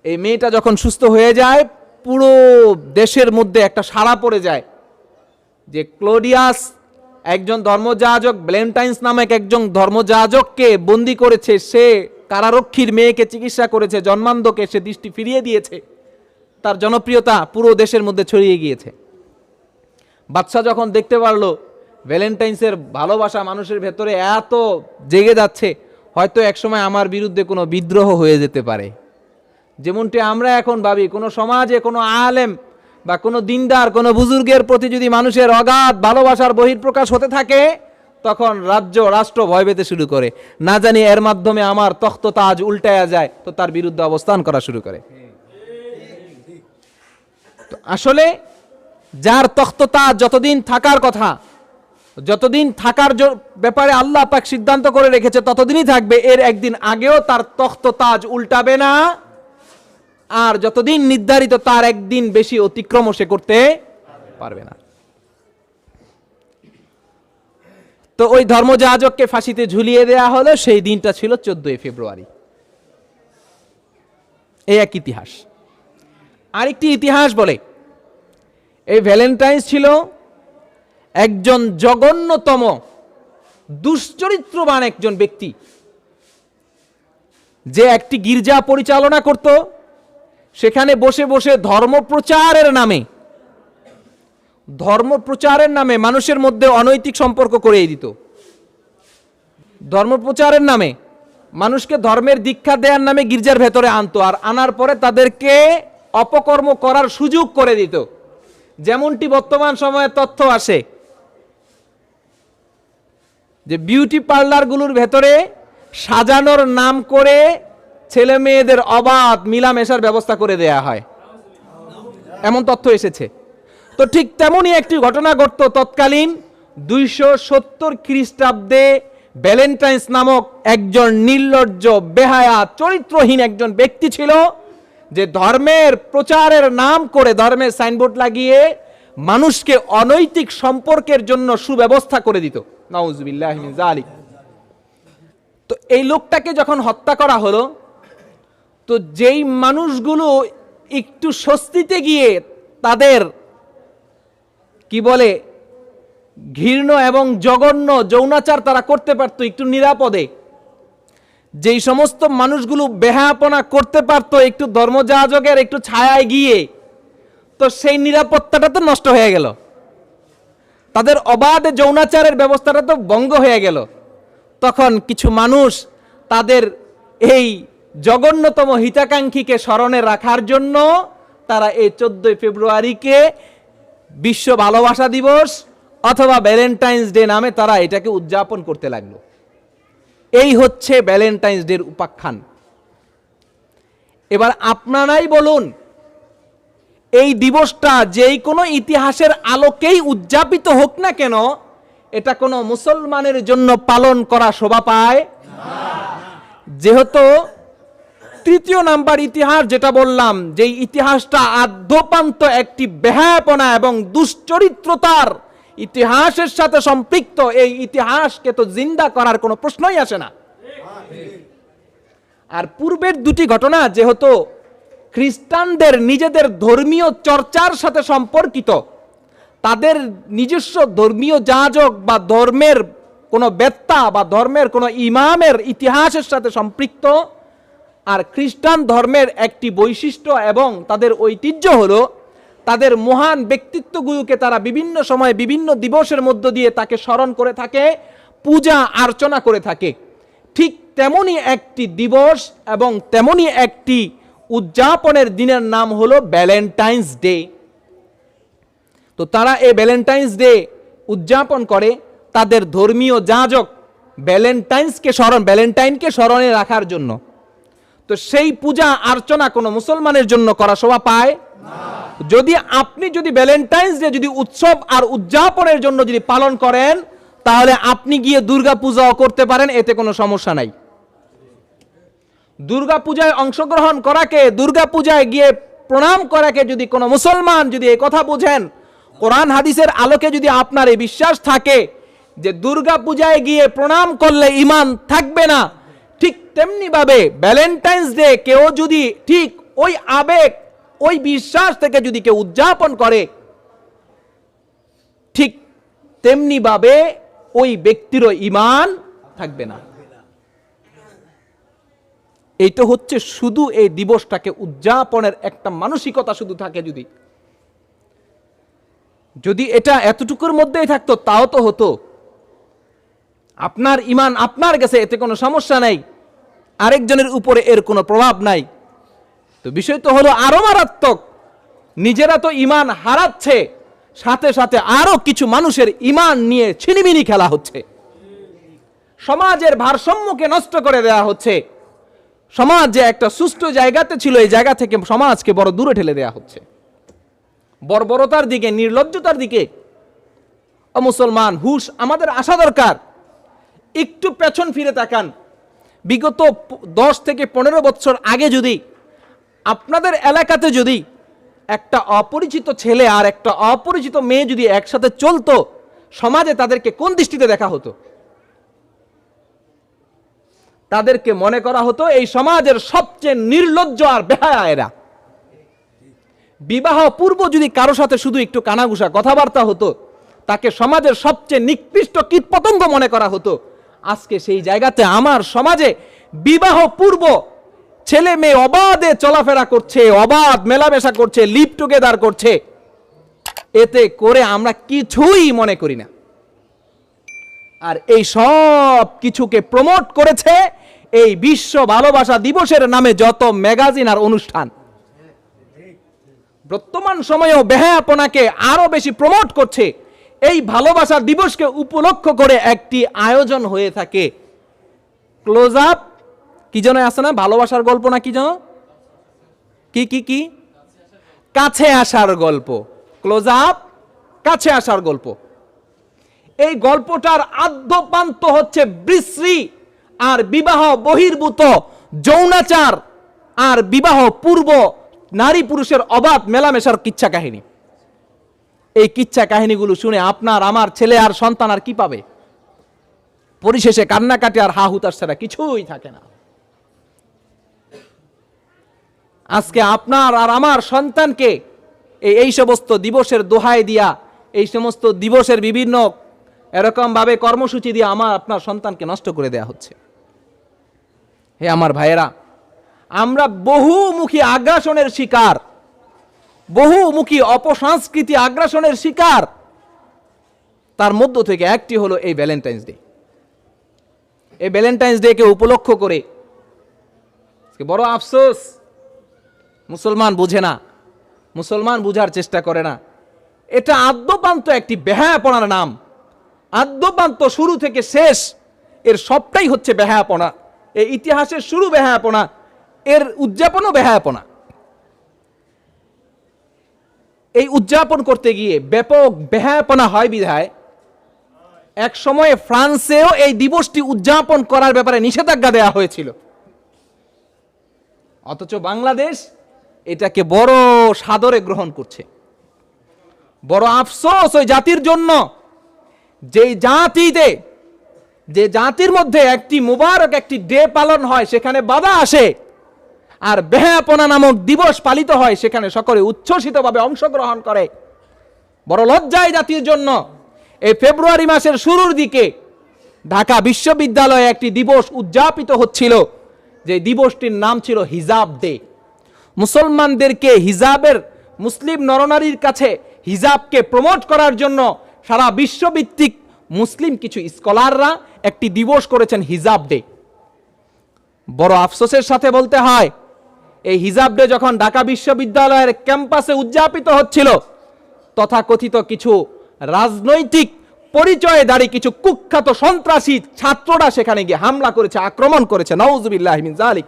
এই মেয়েটা যখন সুস্থ হয়ে যায়, পুরো দেশের মধ্যে একটা সাড়া পড়ে যায় যে ক্লোডিয়াস একজন ধর্মযাজক, ভ্যালেন্টাইন্স নামক একজন ধর্মযাজককে বন্দী করেছে, সে কারারক্ষীর মেয়েকে চিকিৎসা করেছে, জন্মান্ধকে সে দৃষ্টি ফিরিয়ে দিয়েছে। তার জনপ্রিয়তা পুরো দেশের মধ্যে ছড়িয়ে গিয়েছে। বাদশা যখন দেখতে পারলো ভ্যালেন্টাইন্সের ভালোবাসা মানুষের ভেতরে এত জেগে যাচ্ছে, হয়তো একসময় আমার বিরুদ্ধে কোনো বিদ্রোহ হয়ে যেতে পারে। যেমনটি আমরা এখন ভাবি, কোনো সমাজে কোনো আলেম বা কোনো দিনদার, কোনো বুজুর্গের প্রতি যদি মানুষের অগাধ ভালোবাসার বহিঃপ্রকাশ হতে থাকে, তখন রাষ্ট্র ভয় পেতে শুরু করে, না জানি এর মাধ্যমে আমার তখ্ত তাজ উল্টায়া যায়, তো তার বিরুদ্ধে অবস্থান করা শুরু করে। তো আসলে যার তখ্ত তাজ যতদিন থাকার কথা, যতদিন থাকার ব্যাপারে আল্লাহ পাক সিদ্ধান্ত করে রেখেছে ততদিনই থাকবে, এর একদিন আগেও তার তখ্ত তাজ উল্টাবে না, আর যতদিন নির্ধারিত তার একদিন বেশি অতিক্রম সে করতে পারবে না। তো ওই ধর্মযাজককে ফাঁসিতে ঝুলিয়ে দেয়া হলো, সেই দিনটা ছিল 14 ফেব্রুয়ারি। এই এক ইতিহাস। আরেকটি ইতিহাস বলে এই ভ্যালেন্টাইন্স ছিল একজন জঘন্যতম দুশ্চরিত্রবান একজন ব্যক্তি, যে একটি গির্জা পরিচালনা করত। সেখানে বসে বসে ধর্মপ্রচারের নামে মানুষের মধ্যে অনৈতিক সম্পর্ক করিয়ে দিত। ধর্মপ্রচারের নামে মানুষকে ধর্মের দীক্ষা দেওয়ার নামে গির্জার ভেতরে আনতো, আর আনার পরে তাদেরকে অপকর্ম করার সুযোগ করে দিত। যেমনটি বর্তমান সময়ে তথ্য আসে যে বিউটি পার্লারগুলোর ভেতরে সাজানোর নাম করে ছেলে মেয়েদের অবাধ মিলামেশার ব্যবস্থা করে দেয়া হয়, এমন তথ্য এসেছে। তো ঠিক তেমনই একটি ঘটনা ঘটত তৎকালীন 270 খ্রিস্টাব্দে। ভ্যালেন্টাইন্স নামক একজন নির্লজ্জ, বেহায়া, চরিত্রহীন একজন ব্যক্তি ছিল, যে ধর্মের প্রচারের নাম করে ধর্মের সাইনবোর্ড লাগিয়ে মানুষকে অনৈতিক সম্পর্কের জন্য সুব্যবস্থা করে দিত। নাউজুবিল্লাহি মিন যালিক। তো এই লোকটাকে যখন হত্যা করা হলো, তো যেই মানুষগুলো একটু স্বস্তিতে গিয়ে তাদের কি বলে ঘৃণ্য এবং জঘন্য যৌনাচার তারা করতে পারত একটু নিরাপদে, যেই সমস্ত মানুষগুলো বেহায়াপনা করতে পারত একটু ধর্মযাজকের একটু ছায়ায় গিয়ে, তো সেই নিরাপত্তাটা তো নষ্ট হয়ে গেল, তাদের অবাধ যৌনাচারের ব্যবস্থাটা তো ভঙ্গ হয়ে গেল। তখন কিছু মানুষ তাদের এই জঘন্যতম হিতাকাঙ্ক্ষীকে স্মরণে রাখার জন্য তারা এই 14 ফেব্রুয়ারিকে বিশ্ব ভালোবাসা দিবস অথবা ভ্যালেন্টাইন্স ডে নামে তারা এটাকে উদযাপন করতে লাগলো। এই হচ্ছে ভ্যালেন্টাইন্স ডের উপাখ্যান। এবার আপনারাই বলুন, এই দিবসটা যেই কোনো ইতিহাসের আলোকেই উদযাপিত হোক না কেন, এটা কোনো মুসলমানের জন্য পালন করা শোভা পায় না। যেহেতু 3 নাম্বার ইতিহাস যেটা বললাম, যে ইতিহাসটা আদ্যোপান্ত একটি বেহায়াপনা এবং দুশ্চরিত্রতার ইতিহাসের সাথে সম্পৃক্ত, এই ইতিহাসকে তো জিন্দা করার কোনো প্রশ্নই আসে না। আর পূর্বের 2টি ঘটনা যেহেতু খ্রিস্টানদের নিজেদের ধর্মীয় চর্চার সাথে সম্পর্কিত, তাদের নিজস্ব ধর্মীয় যাজক বা ধর্মের কোনো বেত্তা বা ধর্মের কোনো ইমামের ইতিহাসের সাথে সম্পৃক্ত, আর খ্রিস্টান ধর্মের একটি বৈশিষ্ট্য এবং তাদের ঐতিহ্য হলো তাদের মহান ব্যক্তিত্বগুলোকে তারা বিভিন্ন সময় বিভিন্ন দিবসের মধ্য দিয়ে তাকে স্মরণ করে থাকে, পূজা অর্চনা করে থাকে। ঠিক তেমনই একটি দিবস এবং তেমনই একটি উদযাপনের দিনের নাম হলো ভ্যালেন্টাইন্স ডে। তো তারা এই ভ্যালেন্টাইন্স ডে উদযাপন করে তাদের ধর্মীয় যাজক ভ্যালেন্টাইনকে স্মরণে রাখার জন্য। তো সেই পূজা অর্চনা কোনো মুসলমানের জন্য করা শোভা পায় না। যদি ভ্যালেন্টাইন্স ডে যদি উৎসব আর উদযাপনের জন্য যদি পালন করেন, তাহলে আপনি গিয়ে দুর্গা পূজাও করতে পারেন, এতে কোনো সমস্যা নাই। দুর্গা পূজায় অংশগ্রহণ করাকে, দুর্গা পূজায় গিয়ে প্রণাম করাকে যদি কোনো মুসলমান যদি এই কথা বুঝেন, কোরআন হাদিসের আলোকে যদি আপনার এই বিশ্বাস থাকে যে দুর্গা পূজায় গিয়ে প্রণাম করলে ঈমান থাকবে না, ঠিক তেমনি ভাবে ভ্যালেন্টাইন্স ডে কেউ যদি ঠিক ওই আবেগ ওই বিশ্বাস থেকে যদি কেউ উদযাপন করে, ঠিক তেমনি ভাবে ওই ব্যক্তিরও ঈমান থাকবে না। এই তো হচ্ছে শুধু এই দিবসটাকে উদযাপনের একটা মানসিকতা শুধু থাকে। যদি এটা এতটুকুর মধ্যেই থাকতো তাও তো হতো। আপনার ঈমান আপনার কাছে, এতে কোনো সমস্যা নাই, আরেকজনের উপরে এর কোনো প্রভাব নাই। তো বিষয় তো হলো আরো মারাত্মক, নিজেরা তো ঈমান হারাচ্ছে, সাথে সাথে আরো কিছু মানুষের ঈমান নিয়ে ছিনিমিনি খেলা হচ্ছে। সমাজের ভারসাম্যকে নষ্ট করে দেওয়া হচ্ছে। সমাজ যে একটা সুষ্ঠু জায়গাতে ছিল, এই জায়গা থেকে সমাজকে বড় দূরে ঠেলে দেওয়া হচ্ছে, বর্বরতার দিকে, নির্লজ্জতার দিকে। মুসলমান, হুশ আমাদের আসা দরকার। একটু পেছন ফিরে তাকান। বিগত 10 থেকে 15 বছর আগে যদি আপনাদের এলাকাতে যদি একটা অপরিচিত ছেলে আর একটা অপরিচিত মেয়ে যদি একসাথে চলতো, সমাজে তাদেরকে কোন দৃষ্টিতে দেখা হতো? তাদেরকে মনে করা হতো এই সমাজের সবচেয়ে নির্লজ্জ আর বেহায়া এরা। বিবাহ পূর্ব যদি কারো সাথে শুধু একটু কানাঘুষা কথাবার্তা হতো, তাকে সমাজের সবচেয়ে নিকৃষ্ট কীটপতঙ্গ মনে করা হতো। আজকে সেই জায়গাতে আমার সমাজে বিবাহ পূর্ব ছেলে মেয়ে অবাধে চলাফেরা করছে, অবাধ মেলামেশা করছে, লিভ টুগেদার করছে। এতে করে আমরা কিছুই মনে করি না। আর এই সব কিছুকে প্রমোট করেছে এই বিশ্ব ভালোবাসা দিবসের নামে যত ম্যাগাজিন আর অনুষ্ঠান। বর্তমান সময়েও বেহায়াপনাকে আরো বেশি প্রমোট করছে। এই ভালোবাসা দিবসকে উপলক্ষ করে একটি আয়োজন হয়ে থাকে, ক্লোজ আপ, কি যেন আছে না, ভালোবাসার গল্প না কি যেন, কি কি কি কাছে আসার গল্প, ক্লোজ আপ, কাছে আসার গল্প। এই গল্পটার আদ্যপান্ত হচ্ছে বিশ্রী আর বিবাহ বহির্ভূত যৌনাচার আর বিবাহ পূর্ব নারী পুরুষের অবাধ মেলামেশার কিচ্ছা কাহিনী। এই কিচ্ছা কাহিনীগুলো শুনে আপনার আমার ছেলে আর সন্তান আর কি পাবে? পরিশেষে কান্নাকাটি আর হা হুতাশ ছাড়া কিছুই থাকে না। আজকে আপনার আর আমার সন্তানকে এই সমস্ত দিবসের দোহাই দিয়া, এই সমস্ত দিবসের বিভিন্ন এরকম ভাবে কর্মসূচি দিয়ে আমার আপনার সন্তানকে নষ্ট করে দেয়া হচ্ছে। হে আমার ভাইয়েরা, আমরা বহুমুখী আগ্রাসনের শিকার, বহুমুখী অপসংস্কৃতি আগ্রাসনের শিকার। তার মধ্য থেকে একটি হলো এই ভ্যালেন্টাইন্স ডে। এই ভ্যালেন্টাইন্স ডে কে উপলক্ষ করে বড় আফসোস, মুসলমান বুঝে না, মুসলমান বুঝার চেষ্টা করে না। এটা আদ্যপান্ত একটি বেহায়াপনার নাম। আদ্যপান্ত শুরু থেকে শেষ এর সবটাই হচ্ছে বেহায়াপনা। এই ইতিহাসের শুরু বেহায়াপনা, এর উদযাপনও বেহায়াপনা। এই উদযাপন করতে গিয়ে ব্যাপক বেহায়াপনা হয় বিধায় এক সময়ে ফ্রান্সেও এই দিবসটি উদযাপন করার ব্যাপারে নিষেধাজ্ঞা দেওয়া হয়েছিল। অথচ বাংলাদেশ এটাকে বড় সাদরে গ্রহণ করছে। বড় আফসোস ওই জাতির জন্য, যে জাতির মধ্যে একটি মুবারক একটি ডে পালন হয় সেখানে বাধা আসে, আর বেহায়াপনা নামক দিবস পালিত হয় সেখানে সকলে উচ্ছ্বসিতভাবে অংশগ্রহণ করে। বড় লজ্জায় জাতির জন্য। এই ফেব্রুয়ারি মাসের শুরুর দিকে ঢাকা বিশ্ববিদ্যালয়ে একটি দিবস উদযাপিত হচ্ছিল, যে দিবসটির নাম ছিল হিজাব ডে। মুসলমানদেরকে হিজাবের, মুসলিম নরনারীর কাছে হিজাবকে প্রমোট করার জন্য সারা বিশ্বভিত্তিক মুসলিম কিছু স্কলাররা একটি দিবস করেছেন হিজাব ডে। বড় আফসোসের সাথে বলতে হয়, এই হিজাব ডে যখন ঢাকা বিশ্ববিদ্যালয়ের ক্যাম্পাসে উদযাপিত হচ্ছিল, তথাকথিত কিছু রাজনৈতিক পরিচয়ধারী কিছু কুখ্যাত সন্ত্রাসী ছাত্ররা সেখানে গিয়ে হামলা করেছে, আক্রমণ করেছে। নাউজুবিল্লাহি মিন যালিক।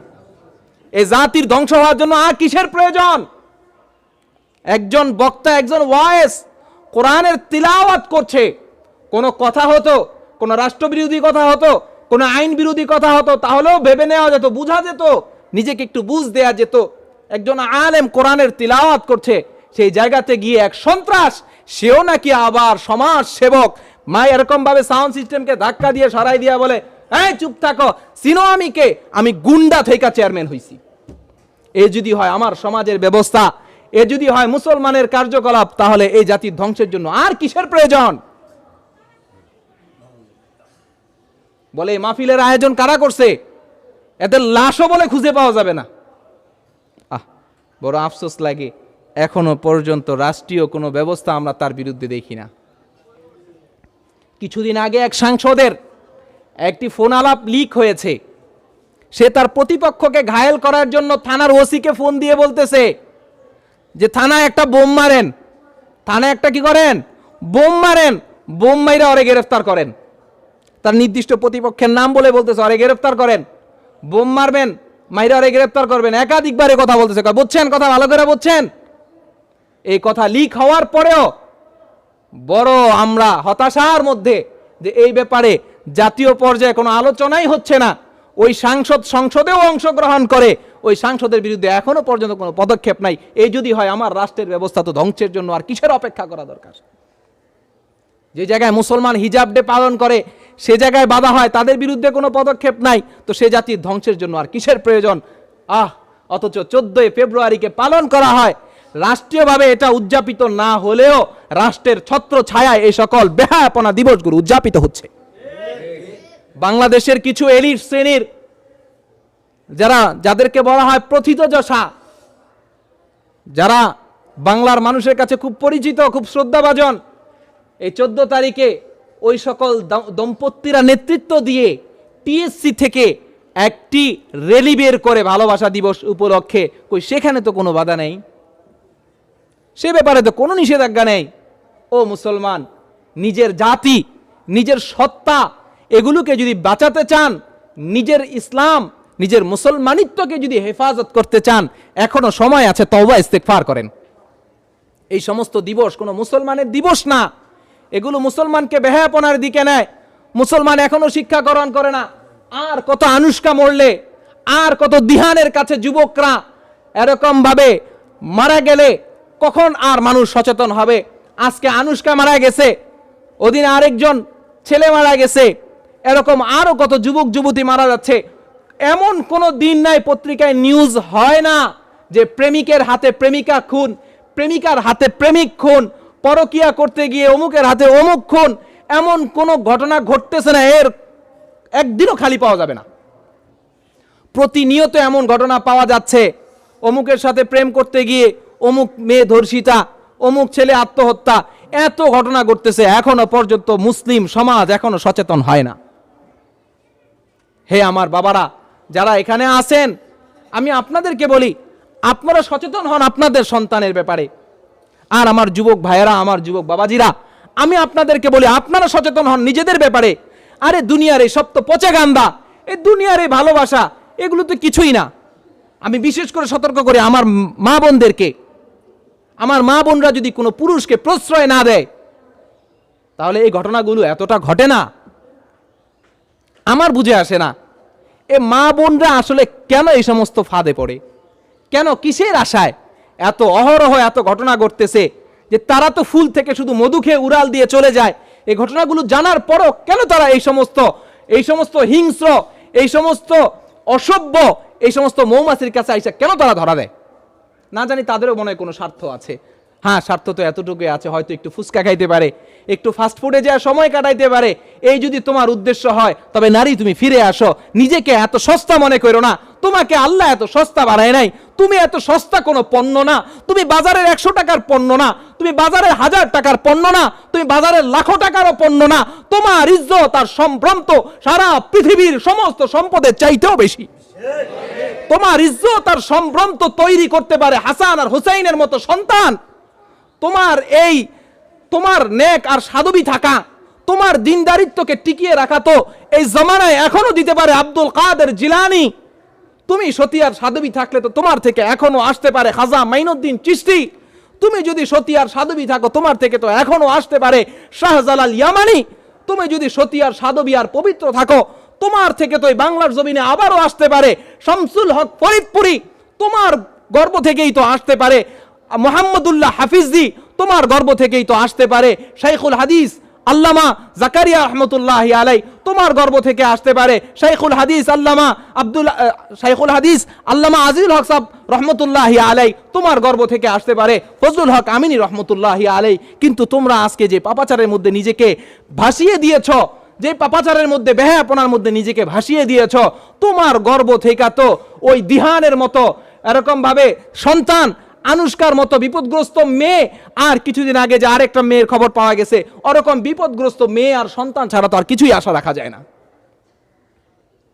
এই জাতির ধ্বংস হওয়ার জন্য আর কিসের প্রয়োজন? একজন বক্তা, একজন ওয়াইজ কোরআনের তিলাওয়াত করছে, কোনো কথা হতো, কোনো রাষ্ট্রবিরোধী কথা হতো, কোনো আইন বিরোধী কথা হতো, তাহলেও ভেবে নেওয়া যেত, বোঝা যেত, নিজেকে একটু বুঝ দেয়া যেত। একজন আলেম কোরআনের তিলাওয়াত করছে, সেই জায়গাতে গিয়ে এক সন্ত্রাস, সেও নাকি আবার সমাজ সেবক, মা এরকম ভাবে সাউন্ড সিস্টেমকে ধাক্কা দিয়ে সরাই দিয়া বলে, এই চুপ থাকো, চিনো আমি কে? আমি গুন্ডা থেকে চেয়ারম্যান হইছি। এ যদি হয় আমার সমাজের ব্যবস্থা, এ যদি হয় মুসলমানের কার্যকলাপ, তাহলে এই জাতির ধ্বংসের জন্য আর কিসের প্রয়োজন? বলে মাহফিলের আয়োজন কারা করছে? এদের লাশও বলে খুঁজে পাওয়া যাবে না। বড় আফসোস লাগে, এখনো পর্যন্ত রাষ্ট্রীয় কোনো ব্যবস্থা আমরা তার বিরুদ্ধে দেখি না। কিছুদিন আগে এক সাংসদের একটি ফোন আলাপ লিক হয়েছে। সে তার প্রতিপক্ষকে ঘায়েল করার জন্য থানার ওসিকে ফোন দিয়ে বলতেছে যে থানায় একটা বোম মারেন, থানায় একটা কি করেন, বোম মারেন, বোম মাইরা ওরে গ্রেফতার করেন। তার নির্দিষ্ট প্রতিপক্ষের নাম বলে বলতেছে আরে গ্রেফতার করেন, বোম মারবেন, মাইরা আরে গ্রেফতার করবেন, একাধিকবারে কথা বলতেছে। বুঝছেন কথা, ভালো করে বুঝছেন? এই কথা লিক হওয়ার পরেও বড় আমরা হতাশার মধ্যে যে এই ব্যাপারে জাতীয় পর্যায়ে কোনো আলোচনাই হচ্ছে না। ওই সংসদেও অংশগ্রহণ করে ওই সাংসদের বিরুদ্ধে এখনো পর্যন্ত কোনো পদক্ষেপ নাই। এই যদি হয় আমার রাষ্ট্রের ব্যবস্থা তো ধ্বংসের জন্য আর কিসের অপেক্ষা করা দরকার? যে জায়গায় মুসলমান হিজাব ডে পালন করে সে জায়গায় বাধা হয়, তাদের বিরুদ্ধে কোনো পদক্ষেপ নাই, তো সে জাতির ধ্বংসের জন্য আর কিসের প্রয়োজন? অথচ 14 ফেব্রুয়ারিকে পালন করা হয়। রাষ্ট্রীয়ভাবে এটা উদযাপিত না হলেও রাষ্ট্রের ছত্র ছায়ায় এই সকল বেহায়াপনা দিবসগুলো উদযাপিত হচ্ছে। বাংলাদেশের কিছু এলিট শ্রেণীর যাদেরকে বলা হয় প্রথিতযশা, যারা বাংলার মানুষের কাছে খুব পরিচিত, খুব শ্রদ্ধাভাজন, এই 14 তারিখে ওই সকল দম্পতিরা নেতৃত্ব দিয়ে টিএসসি থেকে একটি র্যালি বের করে ভালোবাসা দিবস উপলক্ষে, সেখানে তো কোনো বাধা নেই, সে ব্যাপারে তো কোনো নিষেধাজ্ঞা নেই। ও মুসলমান, নিজের জাতি, নিজের সত্তা, এগুলোকে যদি বাঁচাতে চান, নিজের ইসলাম, নিজের মুসলমানিত্বকে যদি হেফাজত করতে চান, এখনো সময় আছে, তওবা ইস্তেগফার করেন। এই সমস্ত দিবস কোনো মুসলমানের দিবস না, এগুলো মুসলমানকে বেহায়াপনার দিকে নেয়। মুসলমান এখনো শিক্ষা গ্রহণ করে না। আর কত আনুষ্কা মরলে, আর কত দিহানের কাছে যুবকরা এরকম ভাবে মারা গেলে কখন আর মানুষ সচেতন হবে? আজকে আনুষ্কা মারা গেছে, ওদিন আরেকজন ছেলে মারা গেছে, এরকম আরো কত যুবক যুবতী মারা যাচ্ছে। এমন কোন দিন নাই পত্রিকায় নিউজ হয় না যে প্রেমিকের হাতে প্রেমিকা খুন, প্রেমিকার হাতে প্রেমিক খুন, পরকিয়া করতে গিয়ে অমুকের হাতে অমুক খুন। এমন কোন ঘটনা ঘটতেছে না, এর একদিনও খালি পাওয়া যাবে না। প্রতিনিয়ত এমন ঘটনা পাওয়া যাচ্ছে, অমুকের সাথে প্রেম করতে গিয়ে অমুক মেয়ে ধর্ষিতা, অমুক ছেলে আত্মহত্যা, এত ঘটনা ঘটতেছে। এখনো পর্যন্ত মুসলিম সমাজ এখনো সচেতন হয় না। হে আমার বাবারা যারা এখানে আছেন, আমি আপনাদেরকে বলি, আপনারা সচেতন হন আপনাদের সন্তানের ব্যাপারে। আর আমার যুবক ভাইয়েরা, আমার যুবক বাবাজিরা, আমি আপনাদেরকে বলি, আপনারা সচেতন হন নিজেদের ব্যাপারে। আরে দুনিয়ার এই সব তো পচে গান্দা, এই দুনিয়ার এই ভালোবাসা, এগুলো তো কিছুই না। আমি বিশেষ করে সতর্ক করি আমার মা বোনদেরকে, আমার মা বোনরা যদি কোনো পুরুষকে প্রশ্রয় না দেয়, তাহলে এই ঘটনাগুলো এতটা ঘটে না। আমার বুঝে আসে না এ মা বোনরা আসলে কেন এই সমস্ত ফাঁদে পড়ে, কেন, কিসের আশায় এত অহরহ এত ঘটনা ঘটতেছে, যে তারা তো ফুল থেকে শুধু মধু খেয়ে উড়াল দিয়ে চলে যায়। এই ঘটনাগুলো জানার পরও কেন তারা এই সমস্ত হিংস্র, এই সমস্ত অসভ্য, এই সমস্ত মৌমাছির কাছে আইসা কেন তারা ধরা দেয়? না জানি তাদেরও মনে হয় কোনো স্বার্থ আছে। হ্যাঁ, স্বার্থ তো এতটুকুই আছে, হয়তো একটু ফুচকা খাইতে পারে, একটু ফাস্টফুডে যা সময় কাটাইতে পারে। এই যদি তোমার উদ্দেশ্য হয়, তবে নারী তুমি ফিরে আসো, নিজেকে এত সস্তা মনে করো না। তোমাকে আল্লাহ এত সস্তা বানায় নাই, তুমি এত সস্তা কোনো পণ্য না, তুমি বাজারের 100 টাকার পণ্য না, তুমি বাজারের 1000 টাকার পণ্য না, তুমি বাজারের লাখো টাকারও পণ্য না। তোমার ইজ্জত আর সম্ভ্রম তো সারা পৃথিবীর সমস্ত সম্পদের চাইতেও বেশি। তোমার ইজ্জত আর সম্ভ্রম তো তৈরি করতে পারে হাসান আর হুসাইনের মতো সন্তান। তোমার নেক আর সাধবী থাকা, তোমার দিনদারিত্বকে টিকিয়ে রাখা তো এই জমানায় এখনো দিতে পারে আব্দুল কাদের জিলানী। তুমি সতী আর সাধবী থাকলে তো তোমার থেকে এখনো আসতে পারে খাজা মাইনুদ্দিন চিশতি। তুমি যদি সতী আর সাধবী থাকো, তোমার থেকে তো এখনো আসতে পারে শাহজালাল ইয়ামানি। তুমি যদি সতী আর সাধবী আর পবিত্র থাকো, তোমার থেকে তো এই বাংলার জমিনে আবারও আসতে পারে শামসুল হক ফরিদপুরি। তোমার গর্ব থেকেই তো আসতে পারে মুহাম্মদুল্লাহ হাফিজি। তোমার গর্ব থেকেই তো আসতে পারে শাইখুল হাদিস আল্লামা জাকারিয়া রহমতুল্লাহি আলাই। তোমার গর্ব থেকে আসতে পারে শাইখুল হাদিস আল্লামা আজিজুল হক সাহেব রহমতুল্লাহি আলাই। তোমার গর্ব থেকে আসতে পারে ফজলুল হক আমিনী রহমতুল্লাহি আলাই। কিন্তু তোমরা আজকে যে পাপাচারের মধ্যে নিজেকে ভাসিয়ে দিয়েছ, যে পাপাচারের মধ্যে, বেহায়াপনার মধ্যে নিজেকে ভাসিয়ে দিয়েছ, তোমার গর্ব থেকে তো ওই দিহানের মতো এরকম ভাবে সন্তান, আনুষ্কার মতো বিপদগ্রস্ত মেয়ে, আর কিছুদিন আগে যে আরেকটা মেয়ের খবর পাওয়া গেছে, ওরকম বিপদগ্রস্ত মেয়ে আর সন্তান ছাড়া তো আর কিছুই আশা রাখা যায় না।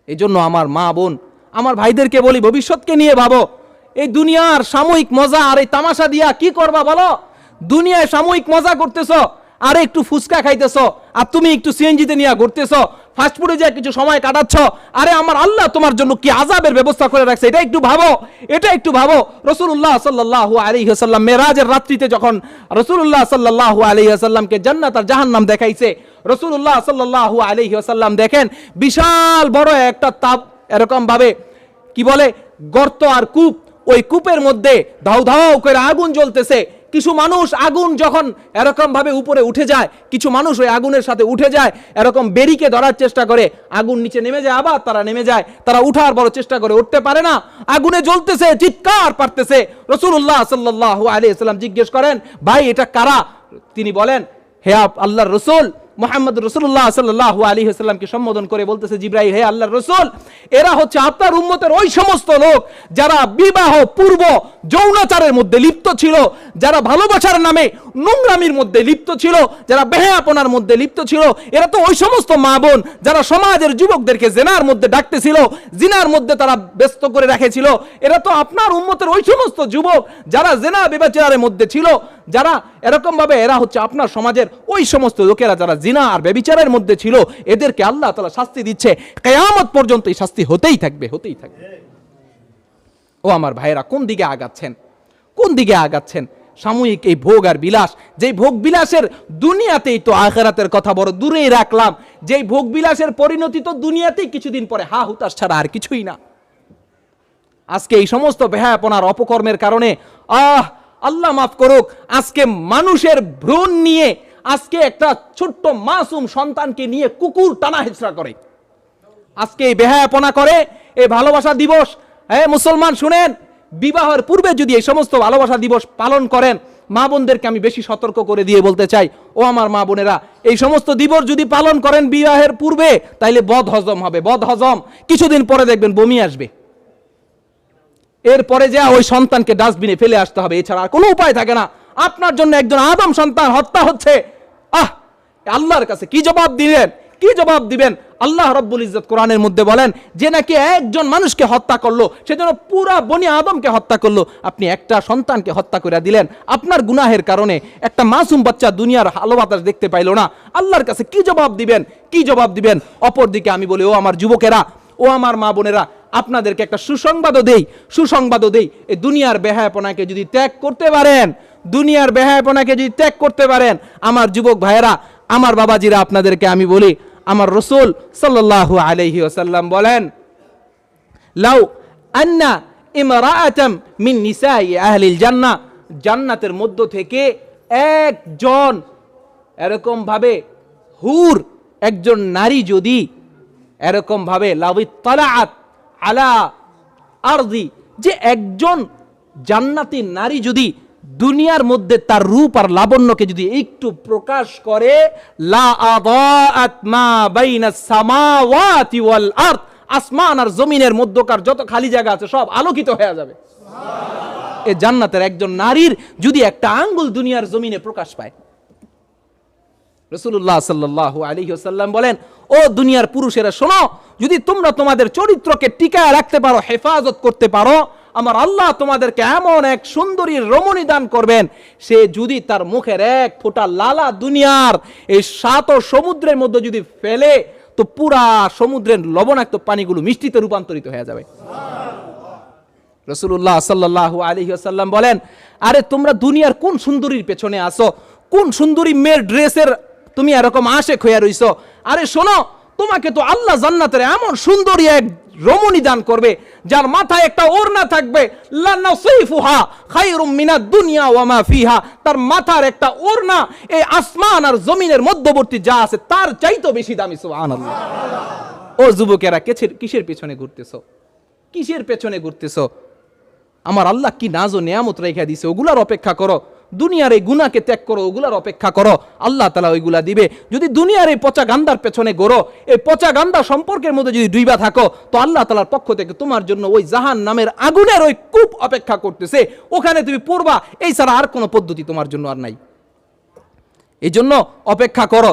এই জন্য আমার মা বোন, আমার ভাইদেরকে বলি, ভবিষ্যৎকে নিয়ে ভাবো। এই দুনিয়ার সাময়িক মজা আর এই তামাশা দিয়া কি করবা বলো? দুনিয়ায় সাময়িক মজা করতেছ, আর একটু ফুচকা খাইতেছ, আর তুমি একটু সিএনজিতে নিয়ে ঘুরতেছ, ফাস্টফুডে যে কিছু সময় কাটাচ্ছ, আরে আমার আল্লাহ তোমার জন্য কি আযাবের ব্যবস্থা করে রাখছে এটা একটু ভাবো, এটা একটু ভাবো। রাসূলুল্লাহ সাল্লাল্লাহু আলাইহি ওয়াসাল্লাম মেরাজের রাত্রিতে যখন রাসূলুল্লাহ সাল্লাল্লাহু আলাইহি ওয়াসাল্লামকে জান্নাত আর জাহান্নাম দেখাইছে, রাসূলুল্লাহ সাল্লাল্লাহু আলাইহি ওয়াসাল্লাম দেখেন বিশাল বড় একটা তাপ, এরকম ভাবে কি বলে গর্ত আর কূপ, ওই কূপের মধ্যে ধাউ ধাউ করে আগুন জ্বলতেছে। কিছু মানুষ আগুন যখন এরকম ভাবে উপরে উঠে যায়, কিছু মানুষ ওই আগুনের সাথে উঠে যায়, এরকম বেরিকে ধরার চেষ্টা করে, আগুন নিচে নেমে যায়, আবার তারা নেমে যায়, তারা উঠার বড় চেষ্টা করে, উঠতে পারে না, আগুনে জ্বলতেছে, চিৎকার পারতেছে। রাসূলুল্লাহ সাল্লাল্লাহু আলাইহি ওয়াসাল্লাম জিজ্ঞেস করেন, ভাই এটা কারা? তিনি বলেন, হে আল্লাহর রাসূল মুহাম্মদ রাসূলুল্লাহ সাল্লাল্লাহু আলাইহি ওয়াসাল্লামকে সম্বোধন করে বলতেছে, জিবরাইল, হে আল্লাহর রাসূল, এরা হচ্ছে আপনার উম্মতের ওই সমস্ত লোক যারা বিবাহ পূর্ব যৌনাচারের মধ্যে লিপ্ত ছিল, যারা ভালোবাসার নামে নোংরামির মধ্যে লিপ্ত ছিল, যারা বেহায়াপনার মধ্যে লিপ্ত ছিল। এরা তো ওই সমস্ত মা বোন যারা সমাজের যুবকদেরকে জিনার মধ্যে ডাকতেছিল, জিনার মধ্যে তারা ব্যস্ত করে রেখেছিল। এরা তো আপনার উম্মতের ওই সমস্ত যুবক যারা জিনা ব্যভিচারের মধ্যে ছিল, যারা এরকম ভাবে, এরা হচ্ছে আপনার সমাজের ওই সমস্ত লোকেরা যারা জিনা আর ব্যভিচারের মধ্যে ছিল। এদেরকে আল্লাহ তাআলা শাস্তি দিচ্ছে, কিয়ামত পর্যন্ত এই শাস্তি হতেই থাকবে, হতেই থাকবে। ও আমার ভাইরা, কোন দিকে আগাচ্ছেন, কোন দিকে আগাচ্ছেন? সাময়িক এই ভোগ আর বিলাস, যেই ভোগ বিলাসের দুনিয়াতেই তো আখিরাতের কথা বড় দূরেই রাখলাম, যেই ভোগ বিলাসের পরিণতি তো দুনিয়াতেই কিছুদিন পরে হা হুতাশ ছাড়া আর কিছুই না। আজকে এই সমস্ত বেহায়াপনার অপকর্মের কারণে আল্লাহ মাফ করুক, আজকে মানুষের ভ্রূণ নিয়ে, আজকে একটা ছোট্ট মাসুম সন্তানকে নিয়ে কুকুর টানা হেঁচড়া করে, আজকে এই বেহায়াপনা করে। এই ভালোবাসা দিবস, মুসলমান শুনেন, বিবাহের পূর্বে যদি এই সমস্ত ভালোবাসা দিবস পালন করেন, মা বোনদেরকে আমি বেশি সতর্ক করে দিয়ে বলতে চাই, ও আমার মা বোনেরা, এই সমস্ত দিবস যদি পালন করেন বিবাহের পূর্বে, তাইলে বদ হজম হবে, বদ হজম। কিছুদিন পরে দেখবেন বমি আসবে, এরপরে যা ওই সন্তানকে ডাস্টবিনে ফেলে আসতে হবে, এছাড়া আর কোনো উপায় থাকে না। আপনার জন্য একজন আদম সন্তান হত্যা হচ্ছে, আল্লাহর কাছে কি জবাব দিলেন, কি জবাব দিবেন? আল্লাহ রাব্বুল ইজ্জত কোরআনের মধ্যে বলেন যে নাকি একজন মানুষকে হত্যা করলো, সেজন্য পুরা বনি আদমকে হত্যা করলো। আপনি একটা সন্তানকে হত্যা করে দিলেন, আপনার গুনাহের কারণে একটা মাসুম বাচ্চা দুনিয়ার আলো বাতাস দেখতে পাইলো না। আল্লাহর কাছে কি জবাব দিবেন, কি জবাব দিবেন? অপরদিকে আমি বলি, ও আমার যুবকেরা, ও আমার মা বোনেরা, আপনাদেরকে একটা সুসংবাদও দেই, সুসংবাদও দেই। এই দুনিয়ার বেহায়াপনাকে যদি ত্যাগ করতে পারেন, দুনিয়ার বেহায়াপনাকে যদি ত্যাগ করতে পারেন, আমার যুবক ভাইয়েরা, আমার বাবাজিরা, আপনাদেরকে আমি বলি, আমার রাসূল সাল্লাল্লাহু আলাইহি ওয়াসাল্লাম বলেন, লাউ আন্না ইমরাআতাম মিন নিসাই আহলিল জান্নাহ, জান্নাতের মধ্য থেকে একজন এরকম ভাবে হুর, একজন নারী যদি এরকম ভাবে লাউত তালাআত আলা আরদি, যে একজন জান্নাতি নারী যদি দুনিয়ার মধ্যে তার রূপ আর লাবণ্যকে যদি একটু প্রকাশ করে, লা আদাআত মা বাইনাস সামাওয়াতি ওয়াল আরদ, আসমান আর জমিনের মধ্যকার যত খালি জায়গা আছে সব আলোকিত হয়ে যাবে। সুবহানাল্লাহ। এই জান্নাতের একজন নারীর যদি একটা আঙ্গুল দুনিয়ার জমিনে প্রকাশ পায়, রাসূলুল্লাহ সাল্লাল্লাহু আলাইহি ওয়াসাল্লাম বলেন, ও দুনিয়ার পুরুষেরা শোনো, যদি তোমরা তোমাদের চরিত্রকে টিকায় রাখতে পারো, হেফাজত করতে পারো, আমার আল্লাহ তোমাদেরকে এমন এক সুন্দরী রমণী দান করবেন, সে যদি তার মুখের এক ফোঁটা লালা দুনিয়ার এই 7 সমুদ্রের মধ্যে যদি ফেলে, তো পুরা সমুদ্রের লবণাক্ত পানিগুলো মিষ্টিতে রূপান্তরিত হয়ে যাবে। রাসূলুল্লাহ সাল্লাল্লাহু আলাইহি ওয়াসাল্লাম বলেন, আরে তোমরা দুনিয়ার কোন সুন্দরীর পেছনে আসো, কোন সুন্দরী মেয়ের ড্রেসের তুমি এরকম আশেক হয়ে রইছো? আরে শোনো, তোমাকে তো আল্লাহ জান্নাতের এমন সুন্দরী এক রমণী দান করবে, যার মাথায় একটা ওড়না থাকবে, লা নাসিফুহা খায়রুম মিনাদ দুনিয়া ওয়া মা ফিহা, তার মাথার একটা ওড়না এই আসমান আর জমিনের মধ্যবর্তী যা আছে তার চাইতে বেশি দামি। সুবহানাল্লাহ। ও যুবকেরা, কিসের পেছনে ঘুরতেছো, কিসের পেছনে ঘুরতেছো? আমার আল্লাহ কি নাজ ও নিয়ামত রেখে দিছে, ওগুলার অপেক্ষা করো। দুনিয়ার এই গুনাহকে ত্যাগ করো, ওগুলার অপেক্ষা করো, আল্লাহ তাআলা ওইগুলা দিবে। যদি দুনিয়ার এই পচা গান্দার পেছনে ঘোরো, এই পচা গান্দা সম্পর্কের মধ্যে যদি ডুইবা থাকো, তো আল্লাহ তাআলার পক্ষ থেকে তোমার জন্য ওই জাহান্নামের আগুনের ওই কূপ অপেক্ষা করতেছে, ওখানে তুমি পড়বা, এই ছাড়া আর কোনো পদ্ধতি তোমার জন্য আর নাই। এই জন্য অপেক্ষা করো।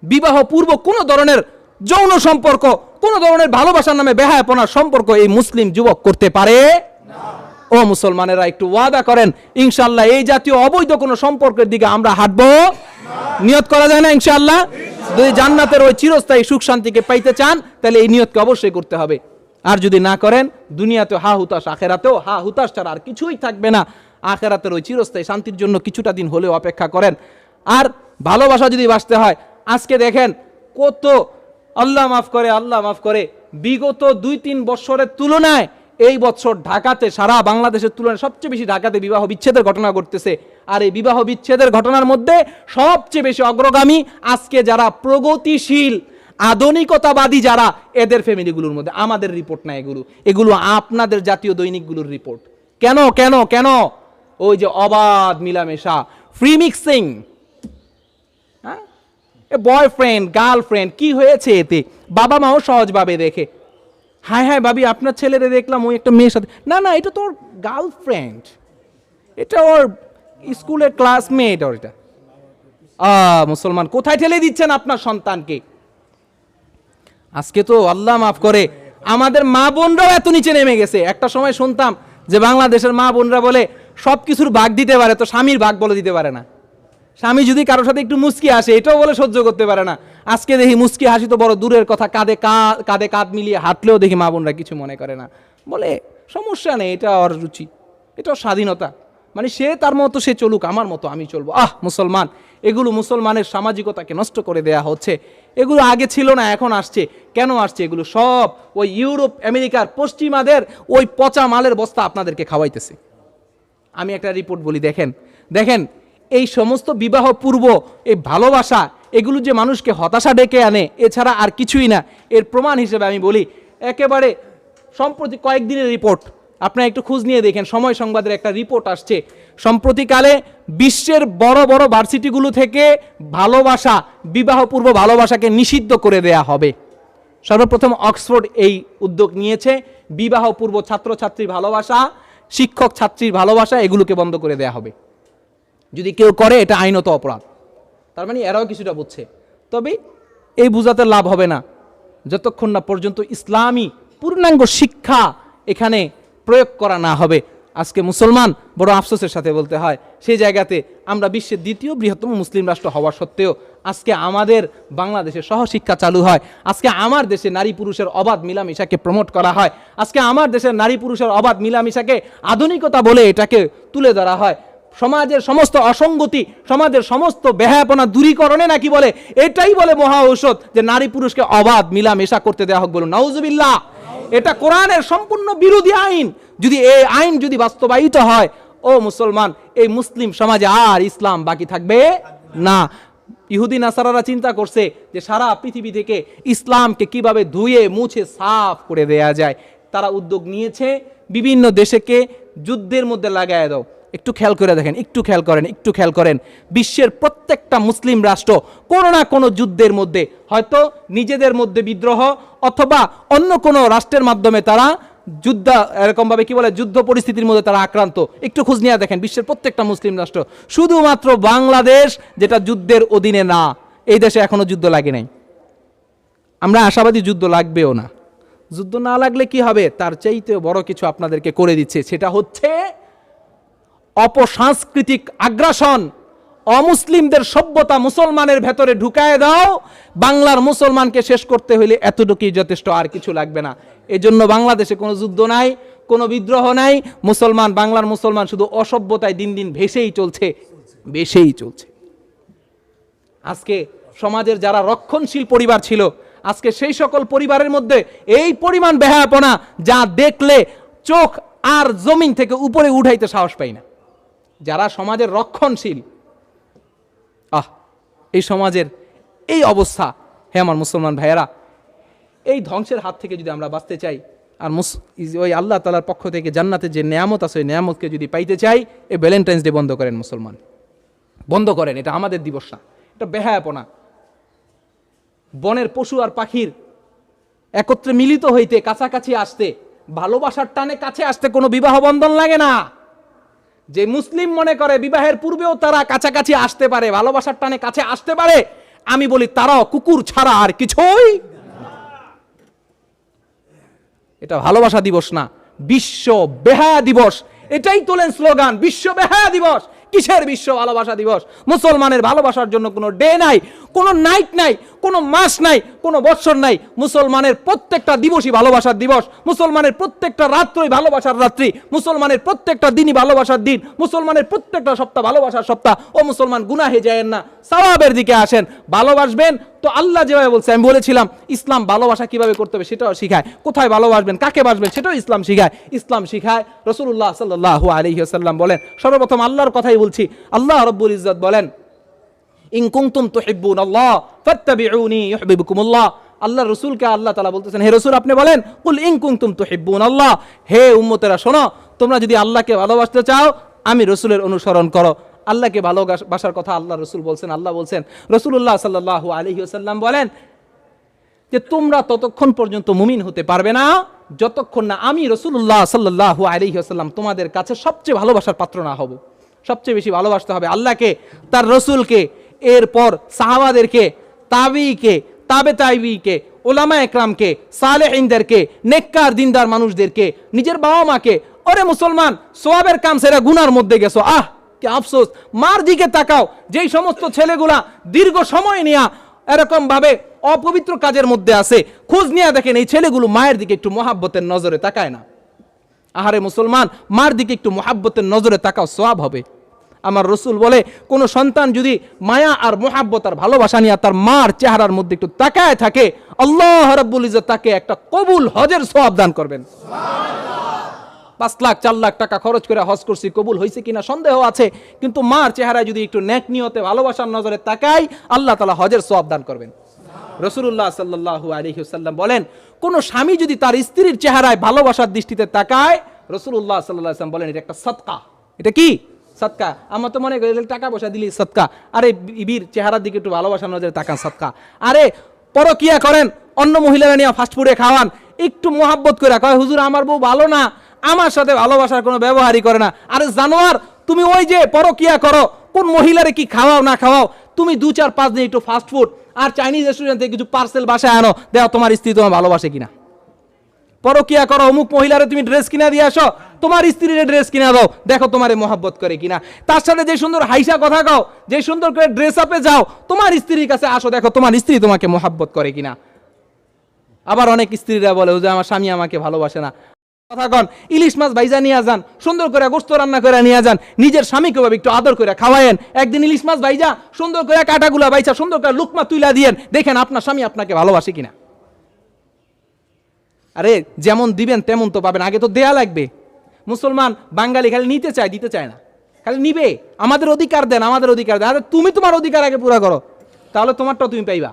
বিবাহ পূর্ব কোনো ধরনের যৌন সম্পর্ক, কোনো ধরনের ভালোবাসার নামে বেহায়াপনার সম্পর্ক এই মুসলিম যুবক করতে পারে না। ও মুসলমানেরা, একটু ওয়াদা করেন, ইনশাআল্লাহ এই জাতীয় অবৈধ কোনো সম্পর্কের দিকে আমরা হাঁটবো। নিয়ত করা যায় না ইনশাআল্লাহ? যদি জান্নাতের ওই চিরস্থায়ী সুখ শান্তিকে পাইতে চান তাহলে এই নিয়তকে অবশ্যই করতে হবে। আর যদি না করেন দুনিয়াতেও হা হুতাশ, আখেরাতেও হা হুতাশ ছাড়া আর কিছুই থাকবে না। আখেরাতের ওই চিরস্থায়ী শান্তির জন্য কিছুটা দিন হলেও অপেক্ষা করেন। আর ভালোবাসা যদি বাঁচতে হয়, আজকে দেখেন কত আল্লাহ মাফ করে, আল্লাহ মাফ করে, বিগত 2-3 বছরের তুলনায় এই বছর ঢাকাতে, সারা বাংলাদেশের তুলনায় সবচেয়ে বেশি ঢাকাতে বিবাহ বিচ্ছেদের ঘটনা ঘটতেছে। আর এই বিবাহ বিচ্ছেদের ঘটনার মধ্যে সবচেয়ে বেশি অগ্রগামী আজকে যারা প্রগতিশীল আধুনিকতাবাদী যারা, এদের ফ্যামিলিগুলোর মধ্যে। আমাদের রিপোর্ট না এগুলো, এগুলো আপনাদের জাতীয় দৈনিকগুলোর রিপোর্ট। কেন কেন কেন? ওই যে অবাধ মিলামেশা, ফ্রি মিক্সিং, হ্যাঁ, বয়ফ্রেন্ড গার্লফ্রেন্ড, কি হয়েছে এতে? বাবা মাও সহজভাবে দেখে, হায় হায় ভাবি আপনার ছেলেরে দেখলাম ওই একটা মেয়ের সাথে, না না এটা তো ওর গার্লফ্রেন্ড, এটা ওর স্কুলের ক্লাসমেট। ওর এটা মুসলমান কোথায় ঠেলে দিচ্ছেন আপনার সন্তানকে? আজকে তো আল্লাহ মাফ করে আমাদের মা বোনরাও এত নিচে নেমে গেছে। একটা সময় শুনতাম যে বাংলাদেশের মা বোনরা বলে সব কিছুর ভাগ দিতে পারে, তো স্বামীর ভাগ বলে দিতে পারে না। স্বামী যদি কারোর সাথে একটু মুচকি আসে এটাও বলে সহ্য করতে পারে না। আজকে দেখি মুচকি হাসি তো বড় দূরের কথা, কাঁধে কাঁধ মিলিয়ে হাঁটলেও দেখি মা বোনরা কিছু মনে করে না, বলে সমস্যা নেই, এটা ওর রুচি, এটা ওর স্বাধীনতা, মানে সে তার মতো সে চলুক, আমার মতো আমি চলবো। মুসলমান, এগুলো মুসলমানের সামাজিকতাকে নষ্ট করে দেয়া হচ্ছে। এগুলো আগে ছিল না, এখন আসছে। কেন আসছে? এগুলো সব ওই ইউরোপ আমেরিকার পশ্চিমাদের ওই পচা মালের বস্তা আপনাদেরকে খাওয়াইতেছে। আমি একটা রিপোর্ট বলি, দেখেন দেখেন এই সমস্ত বিবাহ পূর্ব এই ভালোবাসা, এগুলো যে মানুষকে হতাশা ডেকে আনে, এছাড়া আর কিছুই না। এর প্রমাণ হিসেবে আমি বলি, একেবারে সম্প্রতি কয়েকদিনের রিপোর্ট, আপনারা একটু খোঁজ নিয়ে দেখেন, সময় সংবাদের একটা রিপোর্ট আসছে। সম্প্রতিকালে বিশ্বের বড় বড় ভার্সিটিগুলো থেকে ভালোবাসা, বিবাহপূর্ব ভালোবাসাকে নিষিদ্ধ করে দেয়া হবে। সর্বপ্রথম অক্সফোর্ড এই উদ্যোগ নিয়েছে। বিবাহপূর্ব ছাত্রছাত্রীর ভালোবাসা, শিক্ষক ছাত্রীর ভালোবাসা, এগুলোকে বন্ধ করে দেয়া হবে। যদি কেউ করে এটা আইনত অপরাধ। তার মানে এরাও কিছুটা বুঝছে। তবে এই বুঝাতে লাভ হবে না যতক্ষণ না পর্যন্ত ইসলামী পূর্ণাঙ্গ শিক্ষা এখানে প্রয়োগ করা না হবে। আজকে মুসলমান বড় আফসোসের সাথে বলতে হয়, সেই জায়গাতে আমরা বিশ্বের দ্বিতীয় বৃহত্তম মুসলিম রাষ্ট্র হওয়া সত্ত্বেও আজকে আমাদের বাংলাদেশে সহশিক্ষা চালু হয়। আজকে আমার দেশে নারী পুরুষের অবাধ মিলামিশাকে প্রমোট করা হয়। আজকে আমার দেশের নারী পুরুষের অবাধ মিলামিশাকে আধুনিকতা বলে এটাকে তুলে ধরা হয়। সমাজের সমস্ত অসঙ্গতি, সমাজের সমস্ত বেহায়াপনা দূরীকরণে নাকি বলে এটাই বলে মহা ঔষধ যে নারী পুরুষকে অবাধ মিলামেশা করতে দেওয়া হোক। বলুন নাউজুবিল্লাহ। এটা কোরআনের সম্পূর্ণ বিরোধী আইন। যদি এই আইন যদি বাস্তবায়িত হয়, ও মুসলমান, এই মুসলিম সমাজে আর ইসলাম বাকি থাকবে না। ইহুদি নাসারারা চিন্তা করছে যে সারা পৃথিবী থেকে ইসলামকে কিভাবে ধুয়ে মুছে সাফ করে দেয়া যায়। তারা উদ্যোগ নিয়েছে বিভিন্ন দেশকে যুদ্ধের মধ্যে লাগায় দাও। একটু খেয়াল করে দেখেন, একটু খেয়াল করেন, একটু খেয়াল করেন, বিশ্বের প্রত্যেকটা মুসলিম রাষ্ট্র কোনো না কোনো যুদ্ধের মধ্যে, হয়তো নিজেদের মধ্যে বিদ্রোহ অথবা অন্য কোনো রাষ্ট্রের মাধ্যমে তারা যুদ্ধ, এরকম ভাবে কি বলে, যুদ্ধ পরিস্থিতির মধ্যে তারা আক্রান্ত। একটু খোঁজ নিয়ে দেখেন বিশ্বের প্রত্যেকটা মুসলিম রাষ্ট্র, শুধুমাত্র বাংলাদেশ যেটা যুদ্ধের অধীনে না, এই দেশে এখনো যুদ্ধ লাগে নাই। আমরা আশাবাদী যুদ্ধ লাগবেও না। যুদ্ধ না লাগলে কি হবে, তার চাইতেও বড় কিছু আপনাদেরকে করে দিচ্ছে, সেটা হচ্ছে অপসাংস্কৃতিক আগ্রাসন। অমুসলিমদের সভ্যতা মুসলমানের ভেতরে ঢুকায় দাও। বাংলার মুসলমানকে শেষ করতে হইলে এতটুকুই যথেষ্ট, আর কিছু লাগবে না। এজন্য বাংলাদেশে কোনো যুদ্ধ নাই, কোনো বিদ্রোহ নাই। মুসলমান, বাংলার মুসলমান শুধু অসভ্যতায় দিন দিন ভেসেই চলছে, ভেসেই চলছে। আজকে সমাজের যারা রক্ষণশীল পরিবার ছিল, আজকে সেই সকল পরিবারের মধ্যে এই পরিমাণ বেহায়াপনা যা দেখলে চোখ আর জমিন থেকে উপরে উঠাইতে সাহস পাই না। যারা সমাজের রক্ষণশীল, এই সমাজের এই অবস্থা। হে আমার মুসলমান ভাইয়েরা, এই ধ্বংসের হাত থেকে যদি আমরা বাঁচতে চাই, আর ওই আল্লাহ তাআলার পক্ষ থেকে জান্নাতের যে নেয়ামত আছে ওই নেয়ামতকে যদি পাইতে চাই, এই ভ্যালেন্টাইন্স ডে বন্ধ করেন মুসলমান, বন্ধ করেন। এটা আমাদের দিবস না, এটা বেহায়াপনা। বনের পশু আর পাখির একত্রে মিলিত হইতে, কাছাকাছি আসতে, ভালোবাসার টানে কাছে আসতে কোনো বিবাহ বন্ধন লাগে না। যে মুসলিম মনে করে বিবাহের পূর্বেও তারা কাছাকাছি আসতে পারে, ভালোবাসার টানে কাছে আসতে পারে, আমি বলি তারাও কুকুর ছাড়া আর কিছুই। এটা ভালোবাসা দিবস না, বিশ্ব বেহায়া দিবস। এটাই তোলেন স্লোগান, বিশ্ব বেহায়া দিবস। কিসের বিশ্ব ভালোবাসা দিবস? মুসলমানের ভালোবাসার জন্য কোনো ডে নাই, কোনো নাইট নাই, কোনো মাস নাই, কোনো বৎসর নাই। মুসলমানের প্রত্যেকটা দিবসই ভালোবাসার দিবস, মুসলমানের প্রত্যেকটা রাত্রই ভালোবাসার রাত্রি, মুসলমানের প্রত্যেকটা দিনই ভালোবাসার দিন, মুসলমানের প্রত্যেকটা সপ্তাহ ভালোবাসার সপ্তাহ। ও মুসলমান, গুনাহে যায়েন না, সওয়াবের দিকে আসেন। ভালোবাসবেন তো আল্লাহ যেভাবে বলছে, আমি বলেছিলাম ইসলাম ভালোবাসা কিভাবে করতে হবে সেটাও শিখায়, কোথায় ভালোবাসবেন, কাকে বাসবেন সেটাও ইসলাম শিখায়। ইসলাম শিখায় রাসূলুল্লাহ সাল্লাল্লাহু আলাইহি ওয়াসাল্লাম বলেন, সর্বপ্রথম আল্লাহর কথাই বলছি। আল্লাহ রাব্বুল ইজ্জত বলেন, ইন কুনতুম তুহিব্বুনাল্লাহ ফাত্তাবিউনি ইউহিব্বুকুমুল্লাহ। আল্লাহ রাসূলকে আল্লাহ তাআলা বলতেছেন, হে রাসূল আপনি বলেন, কুল ইন কুনতুম তুহিব্বুনাল্লাহ, হে উম্মতেরা শোনো, তোমরা যদি আল্লাহকে ভালোবাসতে চাও আমি রাসূলের অনুসরণ করো। আল্লাহকে ভালোবাসার কথা আল্লাহ রাসূল বলছেন। আল্লাহ বলছেন, রাসূলুল্লাহ সাল্লাল্লাহু আলাইহি ওয়াসাল্লাম বলেন যে তোমরা ততক্ষণ পর্যন্ত মুমিন হতে পারবে না যতক্ষণ না আমি রাসূলুল্লাহ সাল্লাল্লাহু আলাইহি ওয়াসাল্লাম তোমাদের কাছে সবচেয়ে ভালোবাসার পাত্র না হব। সবচেয়ে বেশি ভালোবাসতে হবে আল্লাহকে, তার রাসূলকে, এরপর সাহাবাদেরকে, তাবিঈকে, তাবে তাবিঈকে, উলামা একরামকে, সালেহিনদেরকে, নেককার দিনদার মানুষদেরকে, নিজের বাবা মাকে। ওরে মুসলমান, সওয়াবের কাম সেরা গুনার মধ্যে গেছো, আহ কি আফসোস। মার দিকে তাকাও, যেই সমস্ত ছেলেগুলা দীর্ঘ সময় নিয়া এরকম ভাবে অপবিত্র কাজের মধ্যে আছে, খোঁজ নিয়ে দেখেন এই ছেলেগুলো মায়ের দিকে একটু মহাব্বতের নজরে তাকায় না। আহারে মুসলমান, মার দিকে একটু মহাব্বতের নজরে তাকাও, সওয়াব হবে। আমার রাসূল বলে, কোন সন্তান যদি মায়া আর মুহাব্বত আর ভালোবাসা নিয়ে তার মার চেহারার মধ্যে একটু তাকায় থাকে, আল্লাহ রাব্বুল ইজ্জত তাকে একটা কবুল হজের সওয়াব দান করবেন। সুবহানাল্লাহ। 5 লাখ 4 লাখ টাকা খরচ করে হজ করছি, কবুল হয়েছে কিনা সন্দেহ আছে, কিন্তু মার চেহারায় যদি একটু নেক নিয়তে ভালোবাসার নজরে তাকাই, আল্লাহ তাআলা হজের সওয়াব দান করবেন। রাসূলুল্লাহ সাল্লাল্লাহু আলাইহি ওয়াসাল্লাম বলেন, কোন স্বামী যদি তার স্ত্রীর চেহারায় ভালোবাসার দৃষ্টিতে তাকায়, রাসূলুল্লাহ সাল্লাল্লাহু আলাইহি ওয়াসাল্লাম বলেন এটা একটা সাদকা। এটা কি সাদকা? আমরা তো মনে করি টাকা পয়সা দিলি সাদকা। আরে বিবির চেহারার দিকে একটু ভালোবাসার নজরে তাকান, সাদকা। আরে পরকিয়া করেন, অন্য মহিলারা নিয়ে ফাস্ট ফুডে খাওয়ান, একটু মোহাব্বত করে কয় হুজুর আমার বউ ভালো না, আমার সাথে ভালোবাসার কোনো ব্যবহারই করে না। আরে জানোয়ার, তুমি ওই যে পরকিয়া করো, কোন মহিলারে কি খাওয়াও না খাওয়াও, তুমি 2-4-5 দিন একটু ফাস্ট ফুড আর চাইনিজ রেস্টুরেন্ট থেকে কিছু পার্সেল বাসায় আনো, দেখো তোমার স্ত্রী তোমার ভালোবাসে কিনা। পরকিয়া করো, অমুক মহিলারে তুমি ড্রেস কিনা দিয়ে আসো, তোমার স্ত্রীর ড্রেস কিনা দাও, দেখো তোমারে মহব্বত করে কিনা। তার সাথে যে সুন্দর হাইসা কথা কও, যে সুন্দর করে ড্রেস আপে যাও, তোমার স্ত্রীর কাছে আসো, দেখো তোমার স্ত্রী তোমাকে মহব্বত করে কিনা। আবার অনেক স্ত্রীরা বলে যে আমার স্বামী আমাকে ভালোবাসে না। কথা কন, ইলিশ মাছ ভাইজা নিয়ে যান, সুন্দর করে গোশত রান্না করে নিয়ে যান, নিজের স্বামীকে একটু আদর করে খাওয়ায়েন। একদিন ইলিশ মাছ ভাইজা সুন্দর করে কাটাগুলা বাইচা সুন্দর করে লুকমা তুইলা দিয়েন, দেখেন আপনার স্বামী আপনাকে ভালোবাসে কিনা। আরে যেমন দিবেন তেমন তো পাবেন, আগে তো দেয়া লাগবে। মুসলমান বাঙালি খালি নিতে চায়, দিতে চায় না, খালি নিবে। আমাদের অধিকার দেন, আমাদের অধিকার দেন। আরে তুমি তোমার অধিকার আগে পুরা করো, তাহলে তোমারটাও তুমি পাইবা।